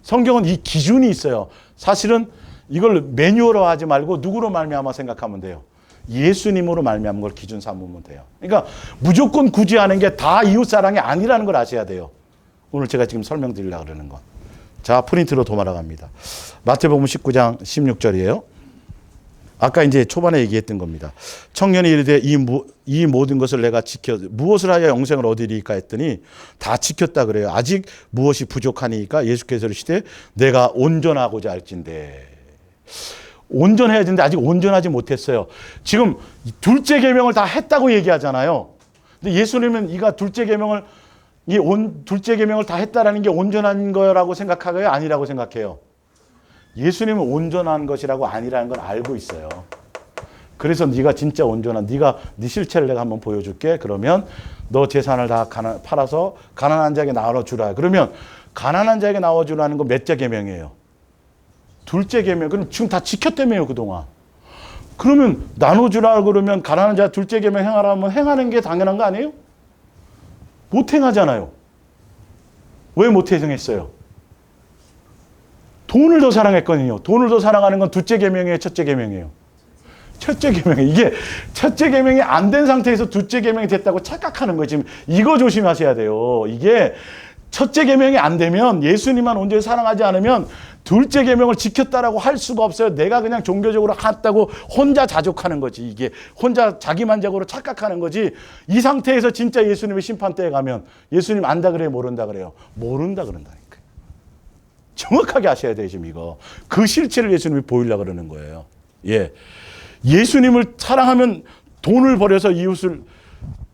성경은 이 기준이 있어요. 사실은 이걸 매뉴얼로 하지 말고 누구로 말미암아 생각하면 돼요. 예수님으로 말미암은 걸 기준 삼으면 돼요. 그러니까 무조건 굳이 하는 게 다 이웃사랑이 아니라는 걸 아셔야 돼요. 오늘 제가 지금 설명드리려고 그러는 건. 자, 프린트로 도말아갑니다. 마태복음 19장 16절이에요. 아까 이제 초반에 얘기했던 겁니다. 청년이 이르되 이 모든 것을 내가 무엇을 하여 영생을 얻으리까 했더니 다 지켰다 그래요. 아직 무엇이 부족하니까 예수께서 이르시되 내가 온전하고자 할진대. 온전해야 되는데 아직 온전하지 못했어요. 지금 둘째 계명을 다 했다고 얘기하잖아요. 근데 예수님은 이가 둘째 계명을 다 했다라는 게 온전한 거라고 생각하고요, 아니라고 생각해요? 예수님은 온전한 것이라고 아니라는 걸 알고 있어요. 그래서 네가 진짜 온전한, 네 실체를 내가 한번 보여줄게. 그러면 너 재산을 다 팔아서 가난한 자에게 나눠주라. 그러면 가난한 자에게 나눠주라는 건 몇째 계명이에요? 둘째 계명. 그럼 지금 다 지켰다며요, 그동안. 그러면 나눠주라 그러면 가난한 자 둘째 계명 행하라 하면 행하는 게 당연한 거 아니에요? 못 행하잖아요. 왜 못 행했어요? 돈을 더 사랑했거든요. 돈을 더 사랑하는 건 둘째 계명이에요, 첫째 계명이에요? 첫째 계명이에요. 이게 첫째 계명이 안 된 상태에서 둘째 계명이 됐다고 착각하는 거예요. 지금 이거 조심하셔야 돼요. 이게 첫째 계명이 안 되면, 예수님만 온전히 사랑하지 않으면 둘째 계명을 지켰다라고 할 수가 없어요. 내가 그냥 종교적으로 했다고 혼자 자족하는 거지. 이게 혼자 자기만족으로 착각하는 거지. 이 상태에서 진짜 예수님의 심판대에 가면 예수님 안다 그래요, 모른다 그래요? 모른다 그런다니까. 정확하게 아셔야 돼요, 지금 이거. 그 실체를 예수님이 보이려고 그러는 거예요. 예. 예수님을 사랑하면 돈을 버려서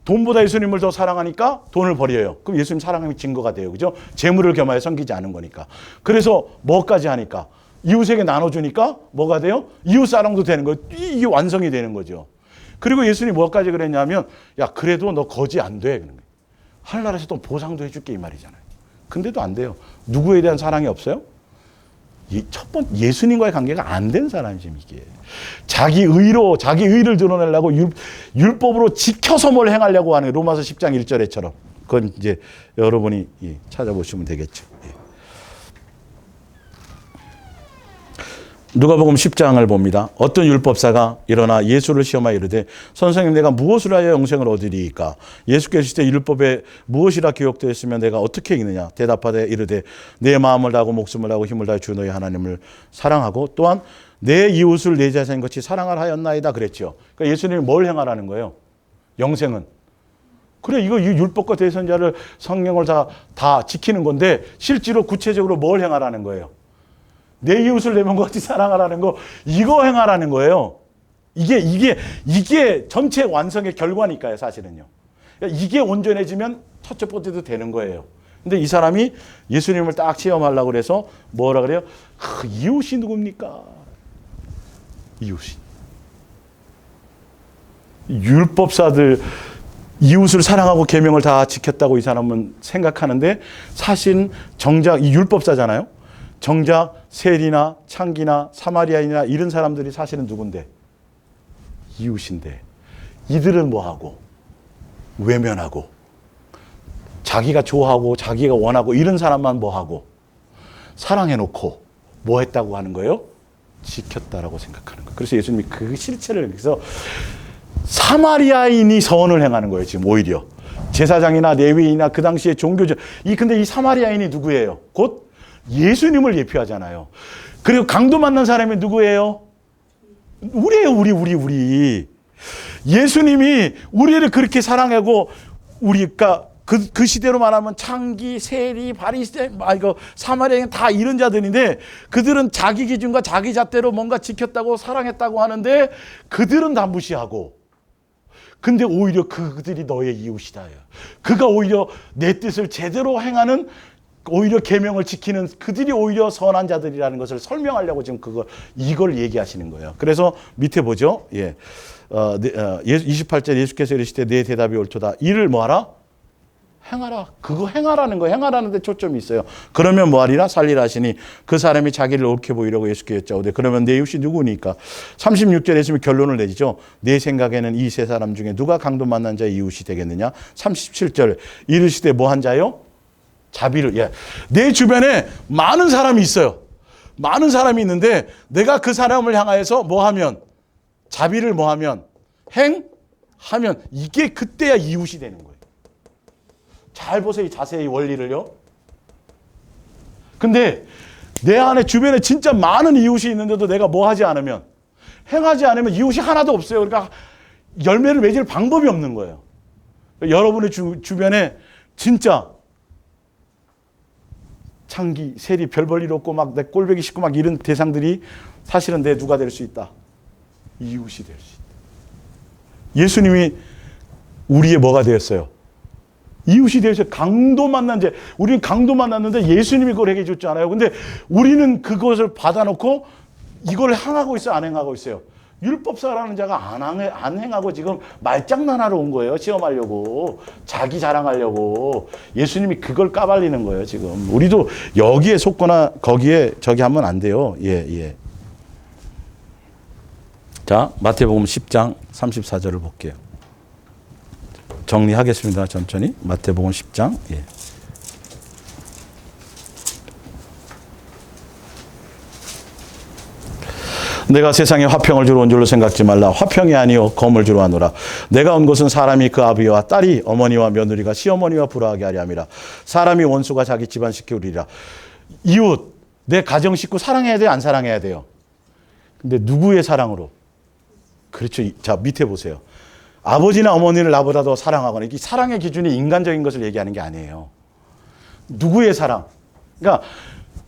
돈보다 예수님을 더 사랑하니까 돈을 버려요. 그럼 예수님 사랑하는 증거가 돼요. 그죠? 재물을 겸하여 섬기지 않은 거니까. 그래서 뭐까지 하니까? 이웃에게 나눠주니까 뭐가 돼요? 이웃 사랑도 되는 거예요. 이게 완성이 되는 거죠. 그리고 예수님이 뭐까지 그랬냐면, 야, 그래도 너 거지 안 돼. 그런 거예요. 하늘나라에서 또 보상도 해줄게 이 말이잖아요. 근데도 안 돼요. 누구에 대한 사랑이 없어요? 첫 번째 예수님과의 관계가 안 된 사람이 지금 이게. 자기 의를 드러내려고 율법으로 지켜서 뭘 행하려고 하는 로마서 10장 1절에처럼. 그건 이제 여러분이 찾아보시면 되겠죠. 누가복음 10장을 봅니다. 어떤 율법사가 일어나 예수를 시험하여 이르되 선생님 내가 무엇을 하여 영생을 얻으리이까? 예수께서 이르시되 율법에 무엇이라 기록되어 있으면 내가 어떻게 읽느냐? 대답하되 이르되 내 마음을 다하고 목숨을 다하고 힘을 다해 주 너희 하나님을 사랑하고 또한 내 이웃을 내 자신같이 사랑하라 하였나이다 그랬죠. 그러니까 예수님이 뭘 행하라는 거예요? 영생은. 그래 이거 이 율법과 대선자를 성령을 다 지키는 건데 실제로 구체적으로 뭘 행하라는 거예요? 내 이웃을 내 몸과 같이 사랑하라는 거, 이거 행하라는 거예요. 이게 전체 완성의 결과니까요, 사실은요. 이게 온전해지면 첫째 번째도 되는 거예요. 근데 이 사람이 예수님을 딱 체험하려고 그래서 뭐라 그래요? 이웃이 누굽니까? 이웃이. 율법사들 이웃을 사랑하고 계명을 다 지켰다고 이 사람은 생각하는데 사실은 정작 이 율법사잖아요. 정작 세리나 창기나 사마리아인이나 이런 사람들이 사실은 누군데? 이웃인데 이들은 뭐하고? 외면하고 자기가 좋아하고 자기가 원하고 이런 사람만 뭐하고? 사랑해놓고 뭐 했다고 하는 거예요? 지켰다라고 생각하는 거예요. 그래서 예수님이 그 실체를 그래서 사마리아인이 선을 행하는 거예요. 지금 오히려 제사장이나 레위인이나 그 당시에 종교적 근데 이 사마리아인이 누구예요? 곧 예수님을 예표하잖아요. 그리고 강도 만난 사람이 누구예요? 우리예요. 우리. 예수님이 우리를 그렇게 사랑하고 우리가 그 시대로 말하면 창기, 세리, 바리새, 사마리아인 다 이런 자들인데 그들은 자기 기준과 자기 잣대로 뭔가 지켰다고 사랑했다고 하는데 그들은 다 무시하고 근데 오히려 그들이 너의 이웃이다. 그가 오히려 내 뜻을 제대로 행하는 오히려 계명을 지키는 그들이 오히려 선한 자들이라는 것을 설명하려고 지금 이걸 얘기하시는 거예요. 그래서 밑에 보죠. 28절 예수께서 이르시되 내 대답이 옳도다. 이를 뭐하라? 행하라. 그거 행하라는 거 행하라는 데 초점이 있어요. 그러면 뭐하리라? 살리라 하시니 그 사람이 자기를 옳게 보이려고 예수께 여짜오되 그러면 내 이웃이 누구니까? 36절에 예수님이 결론을 내리죠. 내 생각에는 이 세 사람 중에 누가 강도 만난 자의 이웃이 되겠느냐? 37절 이르시되 뭐한 자요? 자비를. 내 주변에 많은 사람이 있어요. 많은 사람이 있는데 내가 그 사람을 향하여서 뭐하면 자비를 뭐하면 행하면 이게 그때야 이웃이 되는 거예요. 잘 보세요. 자세히 원리를요. 근데 내 안에 주변에 진짜 많은 이웃이 있는데도 내가 뭐 하지 않으면 행하지 않으면 이웃이 하나도 없어요. 그러니까 열매를 맺을 방법이 없는 거예요. 여러분의 주변에 진짜 창기, 세리, 별 볼 일 없고 막 내 꼴보기 싫고 막 이런 대상들이 사실은 내 누가 될 수 있다? 이웃이 될 수 있다. 예수님이 우리의 뭐가 되었어요? 이웃이 되어서 강도 만난 자. 우리는 강도 만났는데 예수님이 그걸 해결해 줬잖아요. 근데 우리는 그것을 받아놓고 이걸 행하고 있어요? 안 행하고 있어요? 율법사라는 자가 안 행하고 지금 말장난하러 온 거예요. 시험하려고. 자기 자랑하려고. 예수님이 그걸 까발리는 거예요. 지금. 우리도 여기에 속거나 거기에 저기 하면 안 돼요. 예. 자, 마태복음 10장 34절을 볼게요. 정리하겠습니다. 천천히. 마태복음 10장. 예. 내가 세상에 화평을 주러 온 줄로 생각지 말라. 화평이 아니요 검을 주러 왔노라. 내가 온 것은 사람이 그 아비와 딸이 어머니와 며느리가 시어머니와 불화하게 하려 함이라. 사람이 원수가 자기 집안 시키우리라. 이웃, 내 가정 식구 사랑해야 돼요? 안 사랑해야 돼요? 근데 누구의 사랑으로? 그렇죠. 자, 밑에 보세요. 아버지나 어머니를 나보다 더 사랑하거나, 이 사랑의 기준이 인간적인 것을 얘기하는 게 아니에요. 누구의 사랑? 그러니까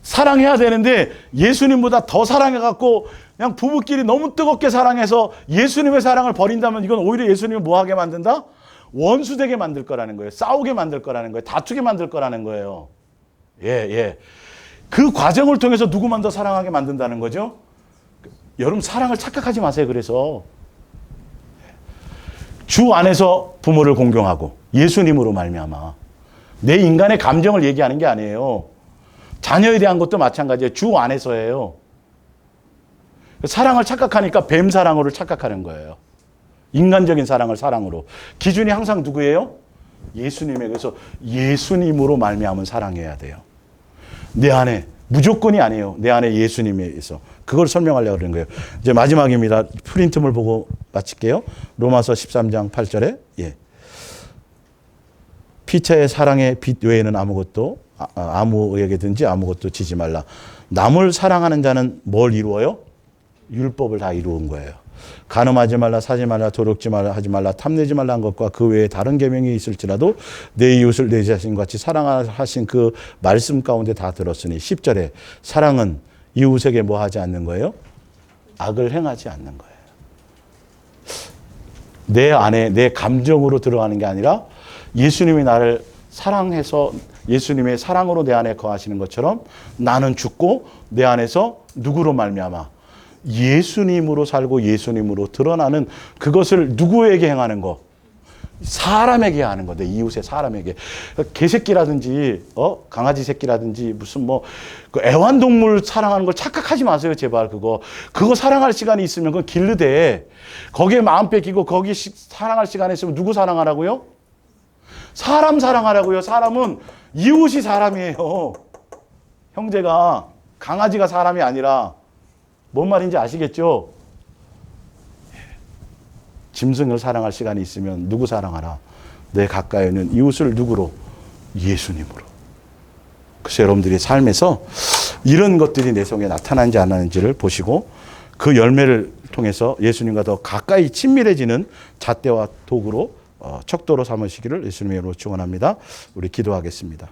사랑해야 되는데 예수님보다 더 사랑해갖고 그냥 부부끼리 너무 뜨겁게 사랑해서 예수님의 사랑을 버린다면 이건 오히려 예수님을 뭐하게 만든다? 원수되게 만들 거라는 거예요. 싸우게 만들 거라는 거예요. 다투게 만들 거라는 거예요. 예. 그 과정을 통해서 누구만 더 사랑하게 만든다는 거죠. 여러분 사랑을 착각하지 마세요. 그래서 주 안에서 부모를 공경하고 예수님으로 말미암아 내 인간의 감정을 얘기하는 게 아니에요. 자녀에 대한 것도 마찬가지예요. 주 안에서예요. 사랑을 착각하니까 뱀 사랑으로 착각하는 거예요. 인간적인 사랑을 사랑으로. 기준이 항상 누구예요? 예수님에. 그래서 예수님으로 말미암은 사랑해야 돼요. 내 안에 무조건이 아니에요. 내 안에 예수님에 있어. 그걸 설명하려고 그러는 거예요. 이제 마지막입니다. 프린트물 보고 마칠게요. 로마서 13장 8절에 피차의 사랑의 빛 외에는 아무것도 아무에게든지 아무것도 지지 말라. 남을 사랑하는 자는 뭘 이루어요? 율법을 다 이루은 거예요. 간음하지 말라, 사지 말라, 도둑지 말라, 하지 말라, 탐내지 말라 한 것과 그 외에 다른 계명이 있을지라도 내 이웃을 내 자신같이 사랑하신 그 말씀 가운데 다 들었으니 10절에 사랑은 이웃에게 뭐 하지 않는 거예요? 악을 행하지 않는 거예요. 내 안에 내 감정으로 들어가는 게 아니라 예수님이 나를 사랑해서 예수님의 사랑으로 내 안에 거하시는 것처럼 나는 죽고 내 안에서 누구로 말미암아 예수님으로 살고 예수님으로 드러나는 그것을 누구에게 행하는 거? 사람에게 하는 거. 내 이웃의 사람에게. 개새끼라든지 강아지 새끼라든지 무슨 그 애완동물 사랑하는 걸 착각하지 마세요. 제발 그거 사랑할 시간이 있으면 그건 길르되 거기에 마음 뺏기고 거기 사랑할 시간이 있으면 누구 사랑하라고요? 사람 사랑하라고요. 사람은 이웃이 사람이에요. 형제가 강아지가 사람이 아니라 뭔 말인지 아시겠죠? 짐승을 사랑할 시간이 있으면 누구 사랑하라? 내 가까이 있는 이웃을 누구로? 예수님으로. 그래서 여러분들이 삶에서 이런 것들이 내 속에 나타나는지 안 나는지를 보시고 그 열매를 통해서 예수님과 더 가까이 친밀해지는 잣대와 도구로 척도로 삼으시기를 예수님의 이름으로 축원합니다. 우리 기도하겠습니다.